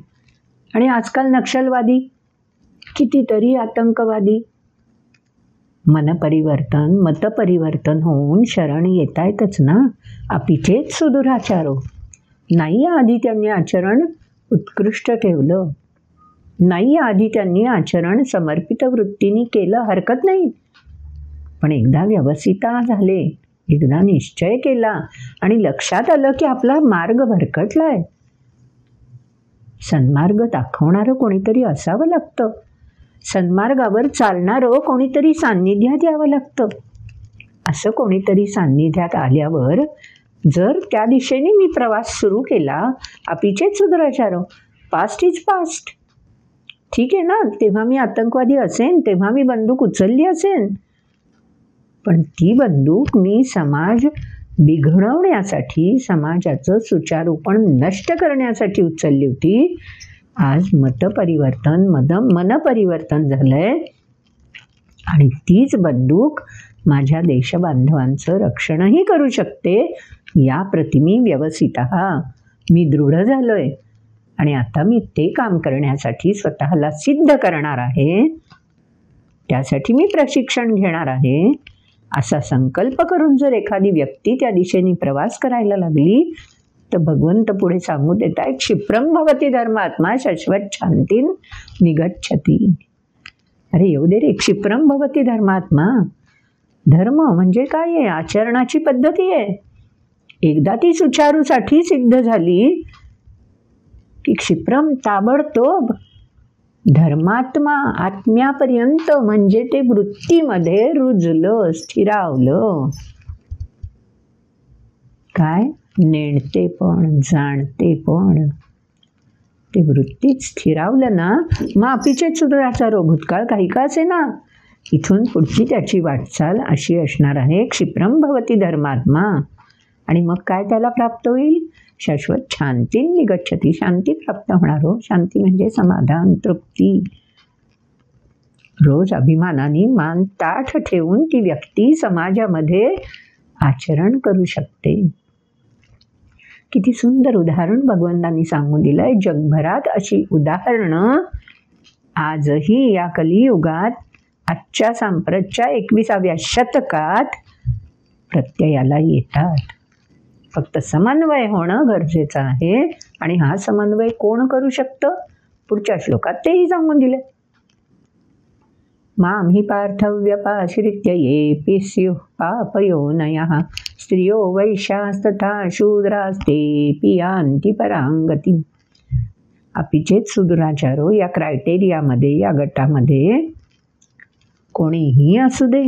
आणि आजकाल नक्षलवादी, कितीतरी आतंकवादी मनपरिवर्तन, मतपरिवर्तन होऊन शरण येत आहेतच ना. अपिचेत सुदुराचारो. नाही आधी त्यांनी आचरण उत्कृष्ट ठेवलं, नाही आधी त्यांनी आचरण समर्पित वृत्तीने केलं, हरकत नाही. पण एकदा व्यवसिता झाले, एकदा निश्चय केला आणि लक्षात आलं की आपला मार्ग भरकटलाय, सन्मार्ग दाखवणारं कोणीतरी असावं लागतं. सन्मार्गावर चालणारं कोणीतरी सान्निध्यात यावं लागतं. असं कोणीतरी सान्निध्यात आल्यावर जर त्या दिशेने मी प्रवास सुरू केला, अपिचेत सुदुराचारो, पास्ट इज पास्ट. ठीक आहे ना, तेव्हा मी आतंकवादी असेन, तेव्हा मी बंदूक उचलली असेन, पण ती बंदूक मी समाज बिघडवण्यासाठी, समाजाचं सुचारूपण नष्ट करण्यासाठी उचलली होती. आज मतपरिवर्तन, मनपरिवर्तन झालंय आणि तीच बंदूक माझ्या देशबांधवांचं रक्षणही करू शकते. या प्रतिमी व्यवसितः मी दृढ झालोय आणि आता मी ते काम करण्यासाठी स्वतःला सिद्ध करणार आहे. त्यासाठी मी प्रशिक्षण घेणार आहे. असा संकल्प करून जर एखादी व्यक्ती त्या दिशेने प्रवास करायला लागली तर भगवंत पुढे सांगू देत आहे, क्षिप्रम भवती धर्मात्मा शाश्वत शांतीन निगच्छती. अरे येऊ दे रे, क्षिप्रम भवती धर्मात्मा. धर्म म्हणजे काय आहे? आचरणाची पद्धती आहे. एकदा ती सुचारूसाठी सिद्ध झाली की क्षिप्रम ताबडतोब धर्मात्मा आत्म्यापर्यंत, म्हणजे ते वृत्तीमध्ये रुजलं, स्थिरावलं. काय? नेणते पण, जाणते पण. ते वृत्तीत स्थिरावलं ना, मग अपिचेत सुदुराचारो, भूतकाळ काही का असे ना, इथून पुढची त्याची वाटचाल अशी असणार आहे. क्षिप्रम भवती धर्मात्मा. आणि मग काय त्याला प्राप्त होईल? शाश्वत शांती निगच्छती, शांती प्राप्त होणार हो. शांती म्हणजे समाधान, तृप्ती. रोज अभिमानाने मान ताठ ठेवून ती व्यक्ती समाजामध्ये आचरण करू शकते. किती सुंदर उदाहरण भगवंतांनी सांगून दिलंय. जगभरात अशी उदाहरणं आजही या कलियुगात, आजच्या सांप्रतच्या 21व्या शतकात प्रत्ययाला येतात. फक्त समन्वय होणं गरजेचं आहे. आणि हा समन्वय कोण करू शकतं? पुढच्या श्लोकात तेही सांगून दिले. मां हि पार्थव्यपाश्रित्य येऽपि स्युः पापयोनयः स्त्रियो वैश्यास्तथा शूद्रास्तेऽपि यान्ति परां गतिम्. अपिचेत शूद्राचारो या क्रायटेरियामध्ये, या गटामध्ये कोणीही असू दे.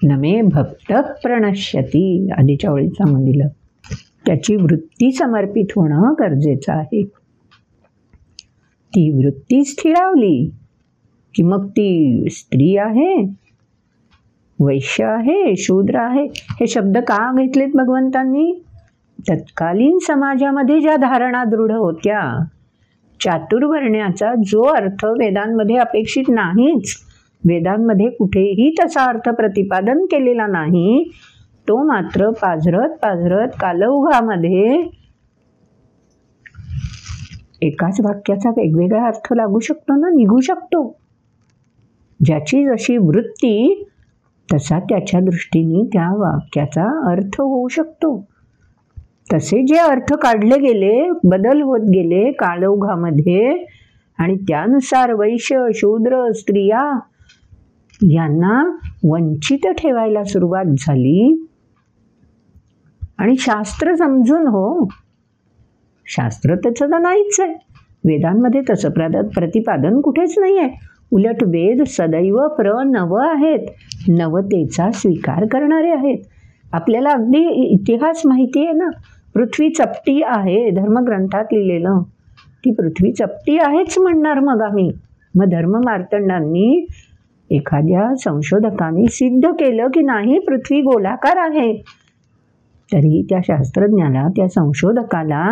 नमे भक्त प्रणश्यती, आधीच्या ओळीत सांगून दिलं. त्याची वृत्ती समर्पित होणं गरजेचं आहे. ती वृत्ती स्थिरावली की मग ती स्त्री आहे, वैश्य आहे, शूद्र आहे, हे शब्द का घेतलेत भगवंतांनी? तत्कालीन समाजामध्ये ज्या धारणा दृढ होत्या, चातुर्वर्ण्याचा जो अर्थ वेदांमध्ये अपेक्षित नाहीच, वेदांमध्ये कुठेही तसा अर्थ प्रतिपादन केलेला नाही, तो मात्र पाझरत कालौघामध्ये एकाच वाक्याचा वेगवेगळा अर्थ लागू शकतो ना, निघू शकतो. ज्याची जशी वृत्ती तसा त्याच्या दृष्टीने त्या वाक्याचा अर्थ होऊ शकतो. तसे जे अर्थ काढले गेले, बदल होत गेले कालौघामध्ये, आणि त्यानुसार वैश्य, शूद्र, स्त्रिया यांना वंचित ठेवायला सुरुवात झाली. आणि शास्त्र समजून हो, शास्त्र त्याचं तर नाहीच आहे. वेदांमध्ये तसं प्रतिपादन कुठेच नाही आहे. उलट वेद सदैव नव आहेत, नवतेचा स्वीकार करणारे आहेत. आपल्याला अगदी इतिहास माहिती आहे ना, पृथ्वी चपटी आहे, धर्मग्रंथात लिहिलेलं. ती पृथ्वी चपटी आहेच म्हणणार मग आम्ही. मग धर्ममार्तंडांनी, एखाद्या संशोधकांनी सिद्ध केलं की नाही पृथ्वी गोलाकार आहे, तरी त्या शास्त्रज्ञाला, त्या संशोधकाला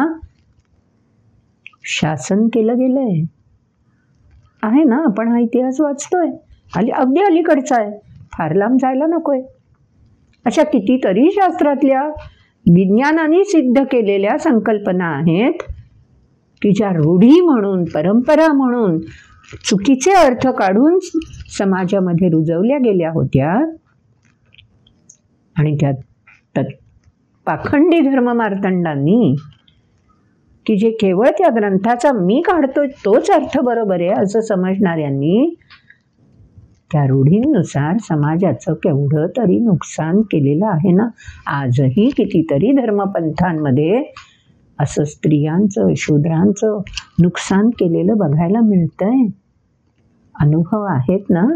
शासन केलं गेलंय. आहे ना, आपण हा इतिहास वाचतोय, अगदी अलीकडचा आहे, फार लांब जायला नकोय. अशा कितीतरी शास्त्रातल्या विज्ञानाने सिद्ध केलेल्या संकल्पना आहेत की ज्या रूढी म्हणून, परंपरा म्हणून चुकीचे अर्थ काढून समाजामध्ये रुजवल्या गेल्या होत्या. आणि त्या पाखंडी धर्ममार्तंडांनी, की जे केवळ त्या ग्रंथाचा मी काढतोय तोच अर्थ बरोबर आहे असं समजणाऱ्यांनी, त्या रूढींनुसार समाजाचं केवढं तरी नुकसान केलेलं आहे ना. आजही कितीतरी धर्मपंथांमध्ये असं स्त्रियांचं, शूद्रांचं नुकसान केलेलं बघायला मिळतंय. अनुभव आहेत ना.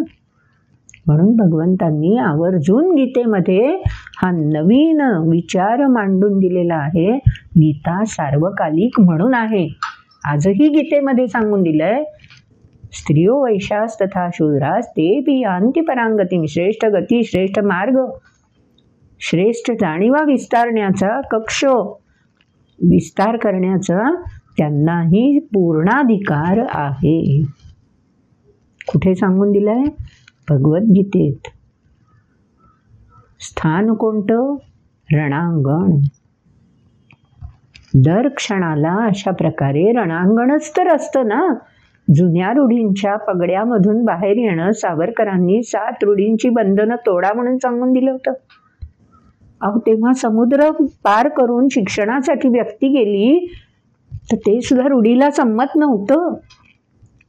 म्हणून भगवंतांनी आवर्जून गीतेमध्ये हा नवीन विचार मांडून दिलेला आहे. गीता सार्वकालिक म्हणून आहे. आजही गीतेमध्ये सांगून दिलंय, स्त्रियो वैश्यास तथा शूद्रास तेऽपि यान्ति परां गतिम्. श्रेष्ठ गती, श्रेष्ठ मार्ग, श्रेष्ठ जाणीवा विस्तारण्याचा, कक्ष विस्तार करण्याचा त्यांनाही पूर्णाधिकार आहे. कुठे सांगून दिलंय? भगवद्गीतेत. स्थान कोणतं? रणांगण. दर क्षणाला अशा प्रकारे रणांगणच तर असतं ना. जुन्या रूढींच्या पगड्यामधून बाहेर येणं सावरकरांनी 7 रूढींची बंधनं तोडा म्हणून सांगून दिलं होतं. अहो, तेव्हा समुद्र पार करून शिक्षणासाठी व्यक्ती गेली तर ते सुद्धा रूढीला संमत नव्हतं.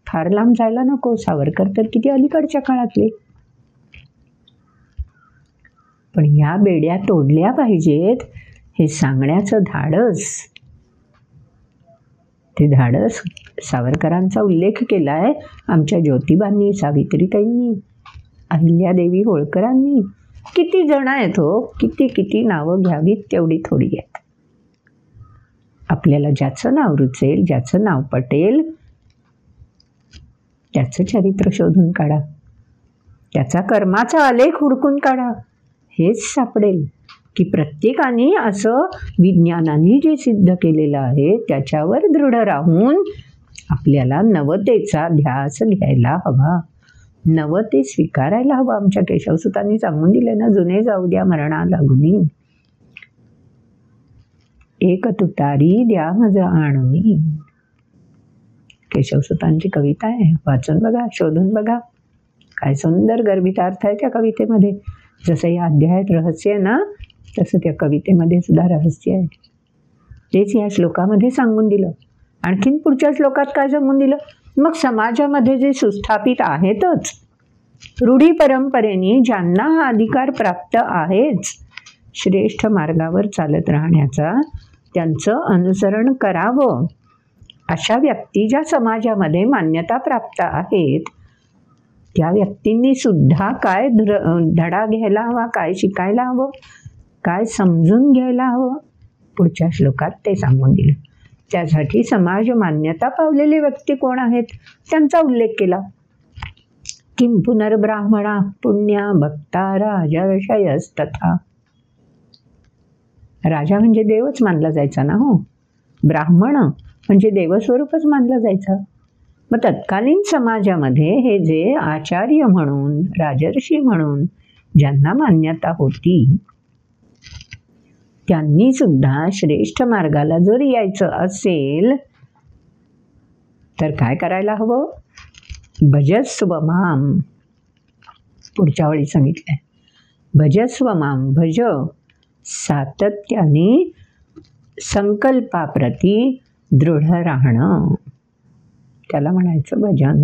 फार लांब जायला नको, सावरकर तर किती अलीकडच्या काळातले. पण या बेड्या तोडल्या पाहिजेत हे सांगण्याचं धाडस, ते धाडस सावरकरांचा उल्लेख केलाय आमच्या ज्योतिबांनी, सावित्रीताईंनी, अहिल्यादेवी होळकरांनी. किती जण आहेत हो, किती नावं घ्यावीत तेवढी थोडी आहेत. आपल्याला ज्याचं नाव रुचेल, ज्याचं नाव पटेल त्याचं चरित्र शोधून काढा, त्याचा कर्माचा आलेख हुडकून काढा, हेच सापडेल. की प्रत्येकाने असं विज्ञानाने जे सिद्ध केलेलं आहे त्याच्यावर दृढ राहून आपल्याला नवतेचा ध्यास घ्यायला हवा, नवते स्वीकारायला हवं. आमच्या केशवसुतांनी सांगून दिले ना, जुने जाऊ द्या मरणा लागुनी, एक तुतारी द्या मज आणुनी. केशवसुतांची कविता आहे, वाचून बघा, शोधून बघा. काय सुंदर गर्भित अर्थ आहे त्या कवितेमध्ये. जसं या अध्यायात रहस्य आहे ना, तसं त्या कवितेमध्ये सुद्धा रहस्य आहे. तेच या श्लोकामध्ये सांगून दिलं. आणखीन पुढच्या श्लोकात काय सांगून दिलं? मग समाजामध्ये जे सुस्थापित आहेतच, रूढी परंपरेने ज्यांना हा अधिकार प्राप्त आहेच, श्रेष्ठ मार्गावर चालत राहण्याचा, त्यांचं अनुसरण करावं. अशा व्यक्ती ज्या समाजामध्ये मान्यता प्राप्त आहेत त्या व्यक्तींनी सुद्धा काय धडा घ्यायला हवा, काय शिकायला हवं, काय समजून घ्यायला हवं, पुढच्या श्लोकात ते सांगून दिलं. त्यासाठी समाज मान्यता पावलेले व्यक्ती कोण आहेत त्यांचा उल्लेख केला. किं पुनर्ब्राह्मणा पुण्या भक्ता राजर्षयस्तथा. राजा म्हणजे देवच मानला जायचा ना हो, ब्राह्मण म्हणजे देवस्वरूपच मानला जायचा. मग तत्कालीन समाजामध्ये हे जे आचार्य म्हणून, राजर्षी म्हणून ज्यांना मान्यता होती, त्यांनी सुद्धा श्रेष्ठ मार्गाला जर यायचं असेल तर काय करायला हवं? भजस्व माम. पुढच्या वेळी सांगितलंय, भजस्व माम. भज सातत्याने संकल्पाप्रती दृढ राहणं, त्याला म्हणायचं भजन.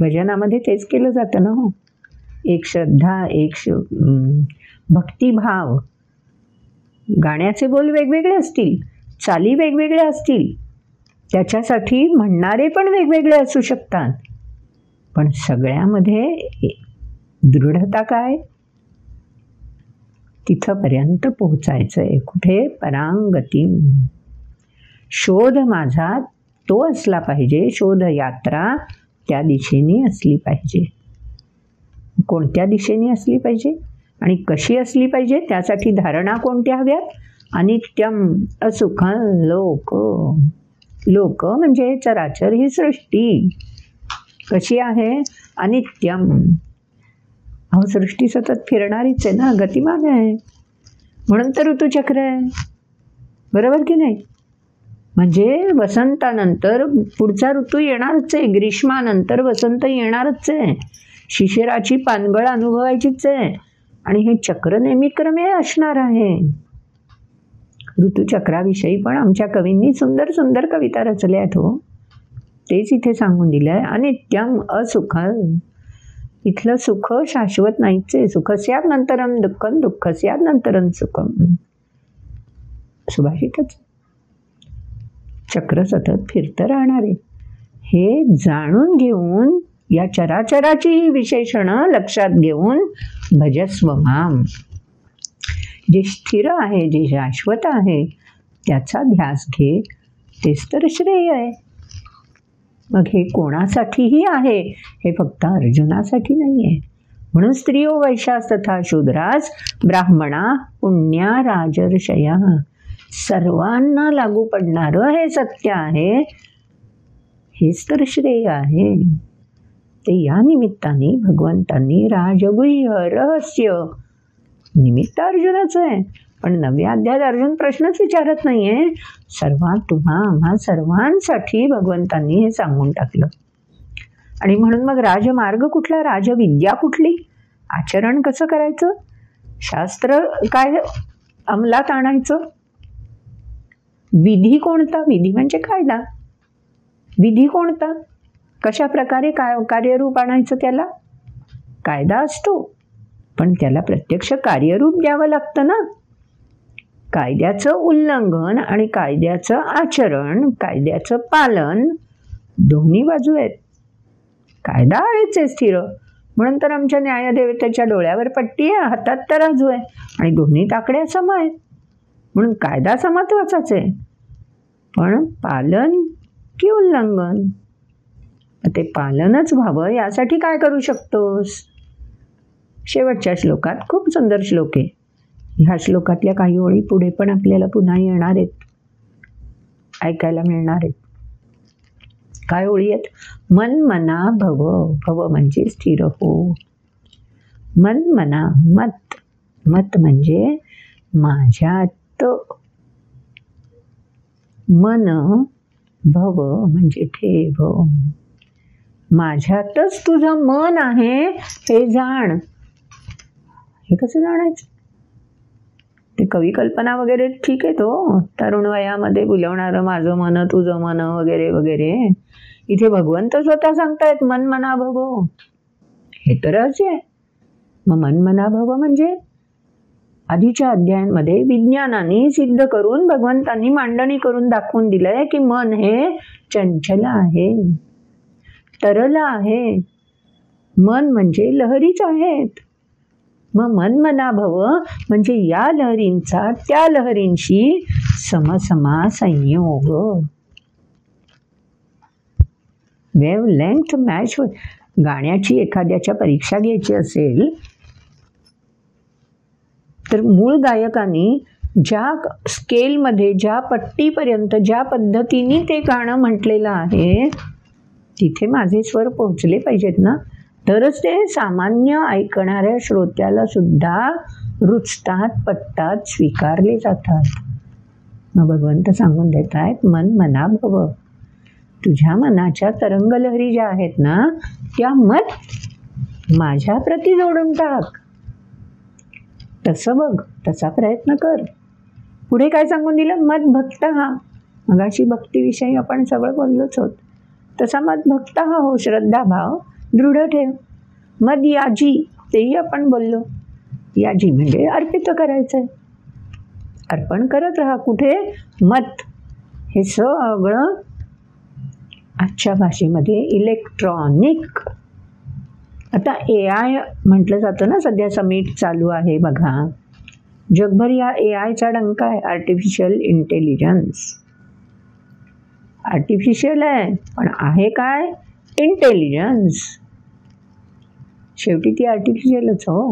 भजनामध्ये तेच केलं जातं ना हो. एक श्रद्धा, एक भक्तिभाव. गाण्याचे बोल वेगवेगळे असतील, चाली वेगवेगळ्या असतील, त्याच्यासाठी म्हणणारे पण वेगवेगळे असू शकतात, पण सगळ्यामध्ये दृढता काय? तिथंपर्यंत पोहोचायचं आहे. कुठे? परांगती. शोध माझा तो असला पाहिजे, शोध यात्रा त्या दिशेने असली पाहिजे. कोणत्या दिशेने असली पाहिजे आणि कशी असली पाहिजे? त्यासाठी धारणा कोणत्या हव्यात? अनित्यम असुख लोक. लोक म्हणजे चराचर ही सृष्टी कशी आहे? अनित्यम. अहो सृष्टी सतत फिरणारीच आहे ना, गतिमान आहे, म्हणून तर ऋतुचक्र आहे, बरोबर की नाही? म्हणजे वसंतानंतर पुढचा ऋतू येणारच आहे, ग्रीष्मानंतर वसंत येणारच आहे, शिशिराची पानगळ अनुभवायचीच आहे, आणि हे चक्र नेहमीक्रमे असणार आहे. ऋतुचक्राविषयी पण आमच्या कवींनी सुंदर सुंदर कविता रचल्या आहेत हो. तेच इथे सांगून दिलं आहे. अनित्यम असुख. इथलं सुख शाश्वत नाहीच आहे. सुख स्यादनंतरम दुःखम, दुःख स्यादनंतरम सुखम. सुभाषितच. चक्र सतत फिरतं राहणार आहे. हे जाणून घेऊन या चराचराची विशेषणं लक्षात घेऊन भजस्व माम. जे स्थिर आहे, जे शाश्वत आहे त्याचा ध्यास घे, तेच तर श्रेय आहे. मग हे कोणासाठीही आहे, हे फक्त अर्जुनासाठी नाही आहे. म्हणून स्त्रियो वैश्यास तथा शूद्रास ब्राह्मणा पुण्या राजर्षया, सर्वांना लागू पडणारं हे सत्य आहे, हेच तर श्रेय आहे. ते या निमित्ताने भगवंतांनी राजगुह्य रहस्य निमित्त अर्जुनाचं आहे. पण 9व्या अध्यायात अर्जुन प्रश्नच विचारत नाही आहे, आम्हा सर्वांसाठी भगवंतांनी हे सांगून टाकलं. आणि म्हणून मग राजमार्ग कुठला, राजविद्या कुठली, आचरण कसं करायचं, शास्त्र काय अंमलात आणायचं, विधी कोणता, विधी म्हणजे कायदा, विधी कोणता, कशा प्रकारे कार्यरूप आणायचं, त्याला कायदा असतो पण त्याला प्रत्यक्ष कार्यरूप द्यावं लागतं ना. कायद्याचं उल्लंघन आणि कायद्याचं आचरण, कायद्याचं पालन दोन्ही बाजू आहेत. कायदा आहेच आहे स्थिर, म्हणून तर आमच्या न्यायदेवतेच्या डोळ्यावर पट्टी आहे, हातात तराजू आहे आणि दोन्ही ताकड्या सम आहेत, म्हणून कायदा समत्वाचाच आहे. पण पालन की उल्लंघन, ते पालनच व्हावं यासाठी काय करू शकतोस? शेवटच्या श्लोकात खूप सुंदर श्लोक आहे. ह्या श्लोकातल्या काही ओळी पुढे पण आपल्याला पुन्हा येणार आहेत, ऐकायला मिळणार आहेत. काय ओळी आहेत? मन मना भव, भव म्हणजे स्थिर हो. मन मना, मत, मत म्हणजे माझ्यात. मन भव म्हणजे ठेव, माझ्यातच तुझं मन आहे हे जाण. हे कसं जाणायचं? ते कवी कल्पना वगैरे ठीक आहे, तो तरुण वयामध्ये बोलवणारं माझं मन तुझं मन वगैरे वगैरे. इथे भगवंत स्वतः सांगतायत मन मना भव, हे तर आहे. मग मन मना भव म्हणजे आधीच्या अध्यायांमध्ये विज्ञानाने सिद्ध करून भगवंतांनी मांडणी करून दाखवून दिलंय की मन हे चंचल आहे, तरल आहे. मन म्हणजे लहरीच आहेत. मग मन मना भव म्हणजे या लहरींचा त्या लहरींशी समसमा संयोग, वेव्ह लेंथ मॅच होईल. गाण्याची एखाद्याच्या परीक्षा घ्यायची असेल तर मूळ गायकांनी ज्या स्केलमध्ये, ज्या पट्टीपर्यंत, ज्या पद्धतीने ते गाणं म्हटलेलं आहे तिथे माझे स्वर पोहोचले पाहिजेत ना, तरच ते सामान्य ऐकणाऱ्या श्रोत्याला सुद्धा रुचतात, पटतात, स्वीकारले जातात. मग भगवंत सांगून देत आहेत मन मना भव, तुझ्या मनाच्या तरंगलहरी ज्या आहेत ना त्या मत माझ्या प्रती जोडून टाक. तसं बघ, तसा प्रयत्न कर. पुढे काय सांगून दिलं? मत भक्त हा. मगाशी भक्तीविषयी आपण सगळं बोललोच होत. तसा मत भक्त हा हो, श्रद्धाभाव दृढ ठेव. मद याजी, तेही आपण बोललो. याजी म्हणजे अर्पित करायचं आहे, अर्पण करत राहा. कुठे? मत. हे सगळं आजच्या भाषेमध्ये इलेक्ट्रॉनिक. आता AI म्हटलं जातं ना, सध्या समिट चालू आहे बघा. जगभर या AIचा डंका आहे, आर्टिफिशियल इंटेलिजन्स. आर्टिफिशियल आहे पण आहे काय? इंटेलिजन्स. शेवटी ती आर्टिफिशियलच हो,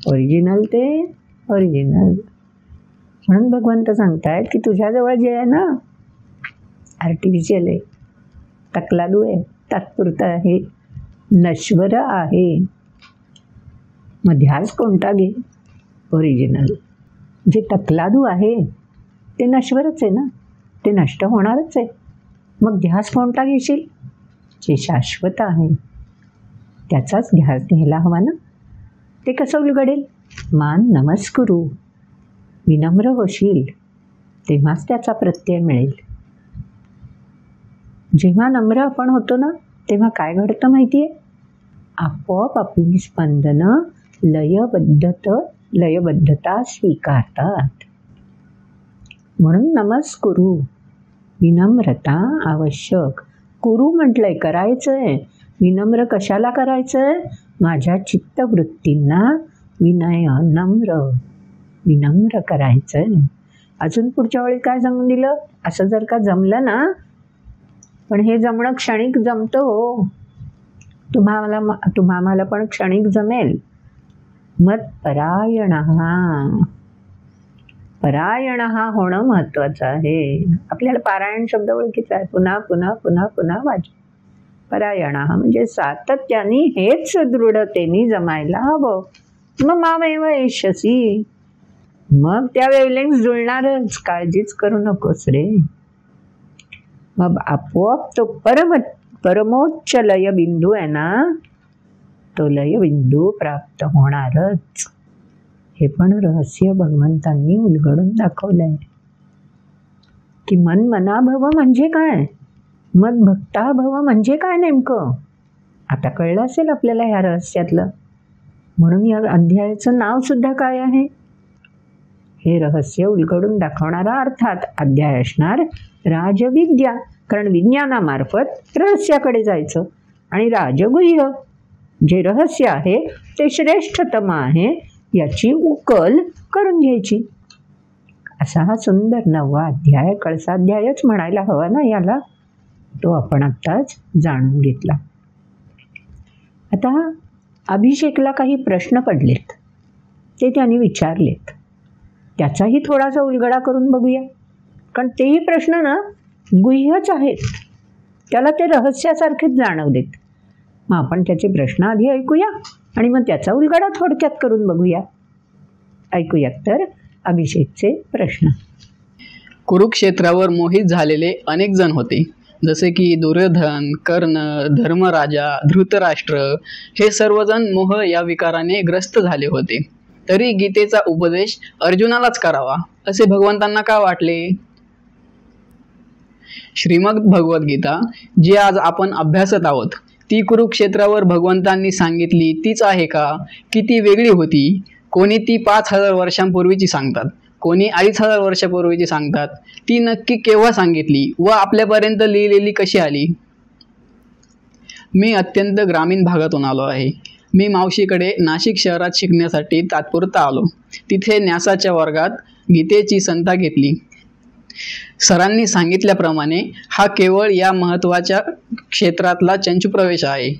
ओरिजिनल ते ओरिजिनल. म्हणून भगवंत सांगतायत की तुझ्याजवळ जे आहे ना आर्टिफिशियल आहे, तकलादू आहे, तात्पुरतं आहे, नश्वर आहे. मग ध्यास कोणता घे? ओरिजिनल. जे तकलादू आहे ते नश्वरच आहे ना, ते नष्ट होणारच आहे. मग ध्यास कोणता घेशील? जे शाश्वत आहे त्याचाच ध्यास घ्यायला हवा ना. ते कसं उलगडेल? मान नमस्कुरू, विनम्र होशील तेव्हाच त्याचा प्रत्यय मिळेल. जेव्हा नम्र आपण होतो ना तेव्हा काय घडतं माहिती आहे? आपोआप आपली स्पंदनं लयबद्धता स्वीकारतात. म्हणून नमस्कुरू, विनम्रता आवश्यक. कुरू म्हटलंय, करायचं आहे. विनम्र कशाला करायचं आहे? माझ्या चित्तवृत्तींना विनम्र करायचं आहे. अजून पुढच्या वेळी काय सांगून दिलं? असं जर का जमलं ना, पण हे जमणं क्षणिक जमतं हो, तुम्हाला पण क्षणिक जमेल. मत परायण हा होणं महत्त्वाचं आहे. आपल्याला पारायण शब्द ओळखीचा आहे, पुन्हा पुन्हा पुन्हा पुन्हा वाच. परायण म्हणजे सातत्याने हेच दृढतेने जमायला हवं. मग मामेव यशसी, मग त्या वेवलेंग्स जुळणारच, काळजीच करू नकोस रे. मग आपोआप तो परमोच्च लयबिंदू आहे ना, तो लयबिंदू प्राप्त होणारच. हे पण रहस्य भगवंतांनी उलगडून दाखवलं आहे की मन मना भव म्हणजे काय, मद भक्ता भव म्हणजे काय नेमकं. आता कळलं असेल आपल्याला ह्या रहस्यातलं. म्हणून या अध्यायाचं नाव सुद्धा काय आहे? हे रहस्य उलगडून दाखवणारा अर्थात अध्याय असणार राजविद्या. कारण विज्ञानामार्फत रहस्याकडे जायचं. आणि राजगुह्य जे रहस्य आहे ते श्रेष्ठतम आहे, याची उकल करून घ्यायची. असा हा सुंदर 9वा अध्याय, कळसाध्यायच म्हणायला हवा ना याला, तो आपण आत्ताच जाणून घेतला. आता अभिषेकला काही प्रश्न पडलेत, ते त्यांनी विचारलेत. त्याचाही थोडासा उलगडा करून बघूया. कारण तेही प्रश्न ना गुह्यच आहेत, त्याला ते रहस्यासारखेच जाणवलेत. मग आपण त्याचे प्रश्न आधी ऐकूया आणि मग त्याचा उलगडा थोडक्यात करून बघूया. ऐकूयात तर अभिषेकचे प्रश्न. कुरुक्षेत्रावर मोहित झालेले अनेक जण होते, जसे की दुर्योधन, कर्ण, धर्मराजा, धृतराष्ट्र. हे सर्वजण मोह या विकाराने ग्रस्त झाले होते. तरी गीतेचा उपदेश अर्जुनालाच करावा असे भगवंतांना का वाटले? श्रीमद भगवद्गीता जी आज आपण अभ्यासत आहोत ती कुरुक्षेत्रावर भगवंतांनी सांगितली तीच आहे का, की ती वेगळी होती? कोणी ती 5000 वर्षांपूर्वीची सांगतात, कोणी 2500 वर्षापूर्वीची सांगतात. ती नक्की केव्हा सांगितली व आपल्यापर्यंत लिहिलेली कशी आली? मी अत्यंत ग्रामीण भागातून आलो आहे. मी मावशीकडे नाशिक शहरात शिकण्यासाठी तात्पुरता आलो. तिथे न्यासाच्या वर्गात गीतेची संथा घेतली. सरांनी सांगितल्याप्रमाणे हा केवळ या महत्त्वाच्या क्षेत्रातला चंचुप्रवेश आहे.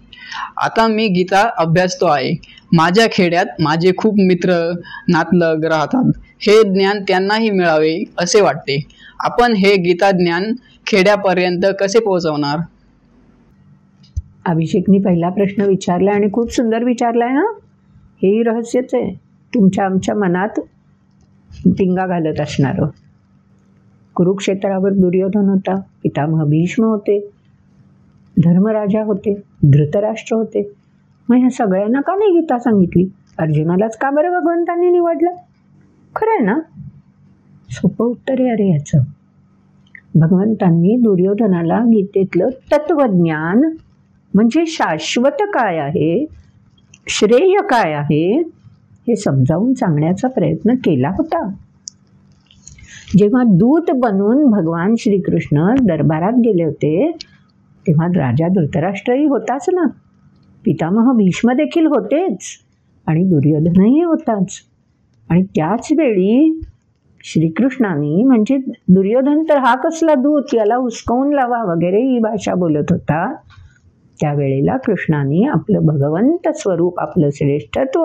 आता मी गीता अभ्यासतो आहे. माझ्या खेड्यात माझे खूप मित्र नातलग राहतात. हे ज्ञान त्यांनाही मिळावे असे वाटते. आपण हे गीता ज्ञान खेड्यापर्यंत कसे पोहोचवणार? अभिषेकनी पहिला प्रश्न विचारला आणि खूप सुंदर विचारलाय ना. हेही रहस्यच आहे, तुमच्या आमच्या मनात टिंगा घालत असणारं. कुरुक्षेत्रावर दुर्योधन होता, पितामह भीष्म होते, धर्मराजा होते, धृतराष्ट्र होते. मग ह्या सगळ्यांना का नाही गीता सांगितली? अर्जुनालाच का बरं भगवंतांनी निवडलं? खरं आहे ना? सोपं उत्तर आहे अरे याचं. भगवंतांनी दुर्योधनाला गीतेतलं तत्वज्ञान म्हणजे शाश्वत काय आहे, श्रेय काय आहे हे समजावून सांगण्याचा प्रयत्न केला होता. जेव्हा दूत बनून भगवान श्रीकृष्ण दरबारात गेले होते तेव्हा राजा धृतराष्ट्रही होताच ना, पितामह भीष्म देखील होतेच आणि दुर्योधनही होताच. आणि त्याच वेळी श्रीकृष्णाने, म्हणजे दुर्योधन तर हा कसला दूत, याला हुसकावून लावा वगैरे ही भाषा बोलत होता, त्यावेळेला कृष्णाने आपलं भगवंत स्वरूप, आपलं श्रेष्ठत्व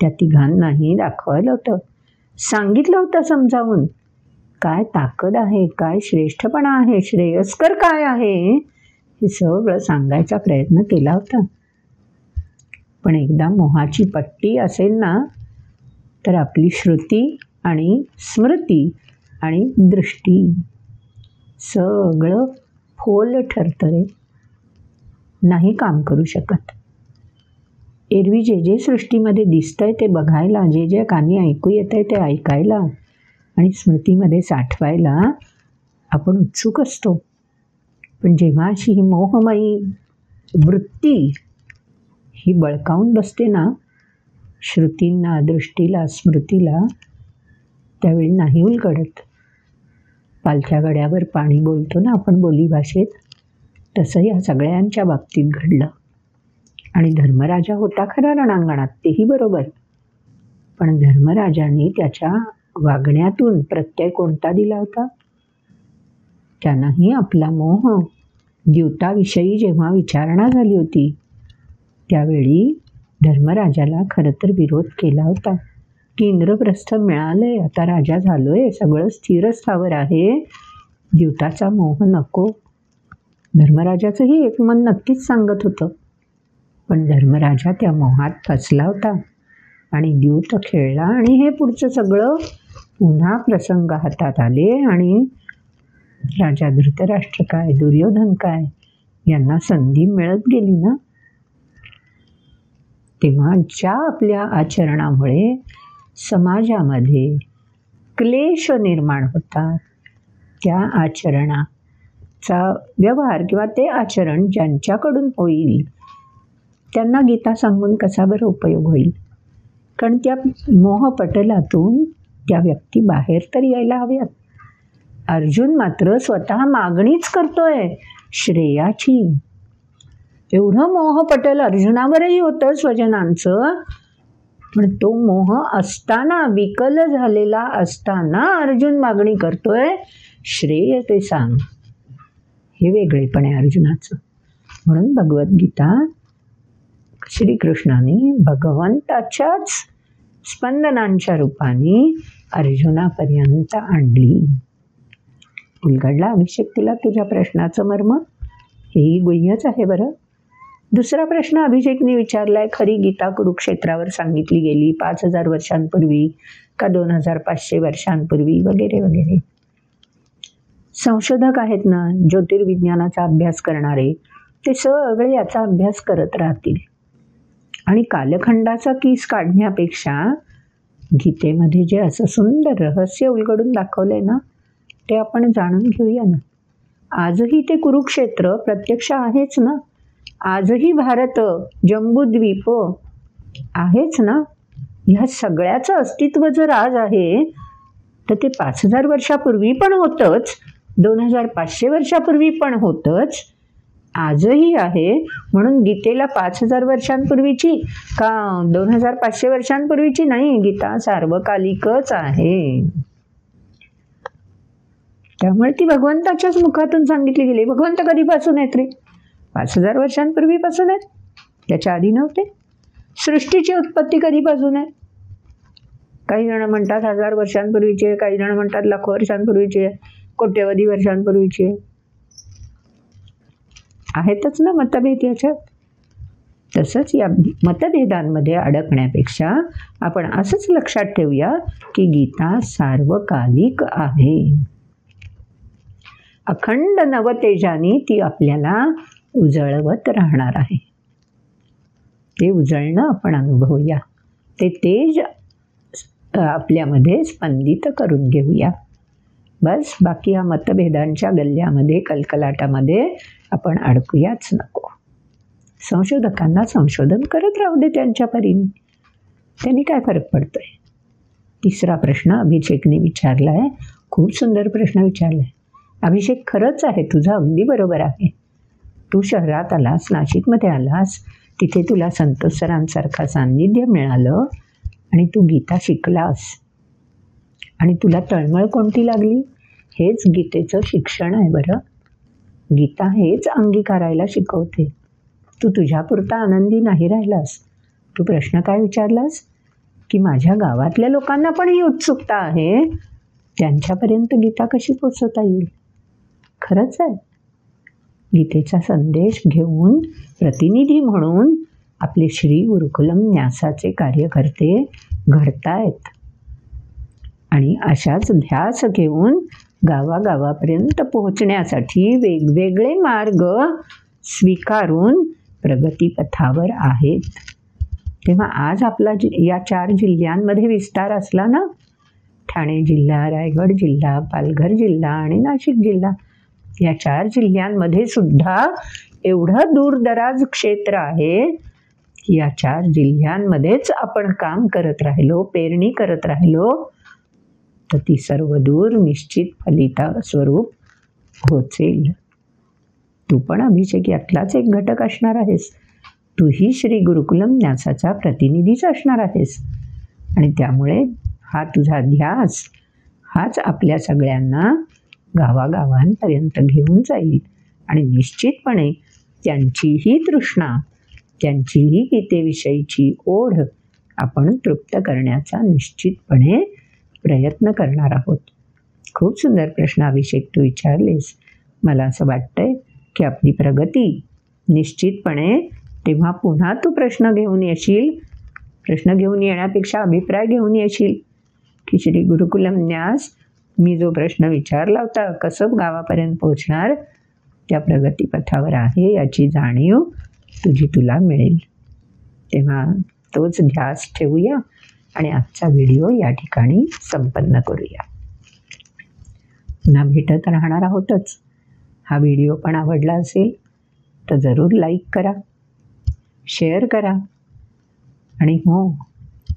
त्या तिघांनाही दाखवलं होतं, सांगितलं होतं समजावून. काय ताकद आहे, काय श्रेष्ठपणा आहे, श्रेयस्कर काय आहे हे सगळं सांगायचा प्रयत्न केला होता. पण एकदा मोहाची पट्टी असेल ना तर आपली श्रुती आणि स्मृती आणि दृष्टी सगळं फोल ठरतं रे, नाही काम करू शकत. एरवी जे जे सृष्टीमध्ये दिसतंय ते बघायला, जे जे कानी ऐकू येतंय ते ऐकायला आणि स्मृतीमध्ये साठवायला आपण उत्सुक असतो. पण जेव्हा अशी ही मोहमयी वृत्ती ही बळकावून बसते ना श्रुतींना, दृष्टीला, स्मृतीला, त्यावेळी नाही उलगडत. पालथ्या गड्यावर पाणी बोलतो ना आपण बोलीभाषेत, तसं या सगळ्यांच्या बाबतीत घडलं. आणि धर्मराजा होता खरा रणांगणात, तेही बरोबर. पण धर्मराजाने त्याच्या वागण्यातून प्रत्यय कोणता दिला होता? त्यानंही आपला मोह द्यूताविषयी जेव्हा विचारणा झाली होती त्यावेळी धर्मराजाला खरं तर विरोध केला होता की इंद्रप्रस्थ मिळालंय, आता राजा झालोय, सगळं स्थिर स्थावर आहे, द्यूताचा मोह नको. धर्मराजाचंही एक मन नक्कीच सांगत होतं. पण धर्मराजा त्या मोहात फसला होता आणि द्यूत खेळला आणि हे पुढचं सगळं पुन्हा प्रसंग हातात आले आणि राजा धृतराष्ट्र काय, दुर्योधन काय यांना संधी मिळत गेली ना. तेव्हा ज्या आपल्या आचरणामुळे समाजामध्ये क्लेश निर्माण होतात त्या आचरणाचा व्यवहार किंवा ते आचरण ज्यांच्याकडून होईल त्यांना गीता सांगून कसा बरं उपयोग होईल? कारण त्या मोहपटलातून त्या व्यक्ती बाहेर तर यायला हव्यात. अर्जुन मात्र स्वतः मागणीच करतोय श्रेयाची. एवढं मोहपटल अर्जुनावरही होतं स्वजनांचं, पण तो मोह असताना, विकल झालेला असताना अर्जुन मागणी करतोय श्रेय ते सांग. हे वेगळेपण आहे अर्जुनाचं. म्हणून भगवद्गीता श्रीकृष्णाने भगवंताच्याच स्पंदनांच्या रूपाने अर्जुनापर्यंत आणली. उलगडला अभिषेक तिला तुझ्या प्रश्नाचं मर्म? हेही गुह्यच आहे बरं. दुसरा प्रश्न अभिषेकने विचारलाय, खरी गीता कुरुक्षेत्रावर सांगितली गेली 5000 वर्षांपूर्वी का 2500 वर्षांपूर्वी वगैरे वगैरे. संशोधक आहेत ना, ज्योतिर्विज्ञानाचा अभ्यास करणारे, ते सगळे याचा अभ्यास करत राहतील आणि कालखंडाचा कीस काढण्यापेक्षा गीतेमध्ये जे असं सुंदर रहस्य उलगडून दाखवलंय ना, ते आपण जाणून घेऊया ना. आजही ते कुरुक्षेत्र प्रत्यक्ष आहेच ना. आजही भारत, जम्बूद्वीप आहेच ना. ह्या सगळ्याचं अस्तित्व जर आज आहे तर ते 5000 वर्षापूर्वी पण होतंच, 2500 वर्षापूर्वी पण होतंच, आजही आहे. म्हणून गीतेला 5000 वर्षांपूर्वीची का 2500 वर्षांपूर्वीची नाही, गीता सार्वकालिकच आहे. त्यामुळे ती भगवंताच्याच मुखातून सांगितली गेली. भगवंत कधीपासून आहेत रे? 5000 वर्षांपूर्वीपासून आहेत, त्याच्या आधी नव्हते. सृष्टीची उत्पत्ती कधीपासून आहे? काही जण म्हणतात 1000 वर्षांपूर्वीची आहे, काही जण म्हणतात लाखो वर्षांपूर्वीची आहे, कोट्यवधी वर्षांपूर्वीची आहे. आहेतच ना मतभेद याच्यात. तसंच या मतभेदांमध्ये अडकण्यापेक्षा आपण असंच लक्षात ठेवूया की गीता सार्वकालिक आहे. अखंड नवतेजाने ती आपल्याला उजळवत राहणार आहे. ते उजळणं आपण अनुभवूया, ते तेज आपल्यामध्ये स्पंदित करून घेऊया. बस, बाकी या मतभेदांच्या गल्ल्यामध्ये, कलकलाटामध्ये आपण अडकूयाच नको. संशोधकांना संशोधन करत राहू दे त्यांच्या परीने, त्यांनी काय फरक पडतोय. तिसरा प्रश्न अभिषेकने विचारला आहे, खूप सुंदर प्रश्न विचारला आहे. अभिषेक, खरंच आहे, तुझं अगदी बरोबर आहे. तू शहरात आलास, नाशिकमध्ये आलास, तिथे तुला संतोष सरांसारखा सान्निध्य मिळालं आणि तू गीता शिकलास आणि तुला तळमळ कोणती लागली? हेच गीतेचं शिक्षण आहे बरं. गीता हेच अंगीकारायला शिकवते. तू तुझ्यापुरता आनंदी नाही राहिलास. तू प्रश्न काय विचारलास की माझ्या गावातल्या लोकांना पण ही उत्सुकता आहे, त्यांच्यापर्यंत गीता कशी पोचवता येईल. खरंच आहे, गीतेचा संदेश घेऊन प्रतिनिधी म्हणून आपले श्री गुरुकुलम न्यासाचे कार्यकर्ते घडतायत आणि अशाच ध्यास घेऊन गावागावापर्यंत पोहोचण्यासाठी वेगवेगळे मार्ग स्वीकारून प्रगतीपथावर आहेत. तेव्हा आज आपला या 4 जिल्ह्यांमध्ये विस्तार असला ना, ठाणे जिल्हा, रायगड जिल्हा, पालघर जिल्हा आणि नाशिक जिल्हा, या 4 जिल्ह्यांमध्ये सुद्धा एवढं दूरदराज क्षेत्र आहे की या 4 जिल्ह्यांमध्येच आपण काम करत राहिलो, पेरणी करत राहिलो तर ती सर्व दूर निश्चित फलिता स्वरूप पोहोचेल. तू पण अभिषेक यातलाच एक घटक असणार आहेस. तूही श्री गुरुकुलम न्यासाचा प्रतिनिधीच असणार आहेस आणि त्यामुळे हा तुझा ध्यास हाच आपल्या सगळ्यांना गावागावांपर्यंत घेऊन जाईल आणि निश्चितपणे त्यांचीही तृष्णा, त्यांचीही गीतेविषयीची ओढ आपण तृप्त करण्याचा निश्चितपणे प्रयत्न करणार आहोत. खूप सुंदर प्रश्न अभिषेक तू विचारलेस. मला असं वाटतंय की आपली प्रगती निश्चितपणे, तेव्हा पुन्हा तू प्रश्न घेऊन येशील, प्रश्न घेऊन येण्यापेक्षा अभिप्राय घेऊन येशील की श्री गुरुकुलम न्यास मी जो प्रश्न विचारला होता कसं गावापर्यंत पोहोचणार, त्या प्रगतीपथावर आहे याची जाणीव तुला मिळेल. तेव्हा तोच ध्यास ठेवूया आणि आजचा व्हिडिओ या ठिकाणी संपन्न करूया. पुन्हा भेटत राहणार आहोतच. हा व्हिडिओ पण आवडला असेल तर जरूर लाईक करा, शेअर करा आणि हो,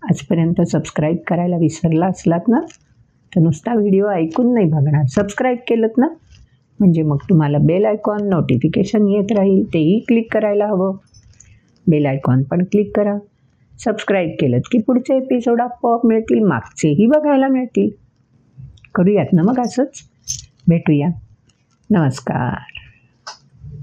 आजपर्यंत सबस्क्राईब करायला विसरला असलात ना तर नुसता व्हिडिओ ऐकून नाही बघणार, सबस्क्राईब केलं ना म्हणजे मग तुम्हाला बेल आयकॉन नोटिफिकेशन येत राहील, तेही क्लिक करायला हवं. बेल आयकॉन पण क्लिक करा. सबस्क्राईब केलं की पुढचे एपिसोड आपोआप मिळतील, मागचेही बघायला मिळतील. करूयात ना मग असंच. भेटूया. नमस्कार.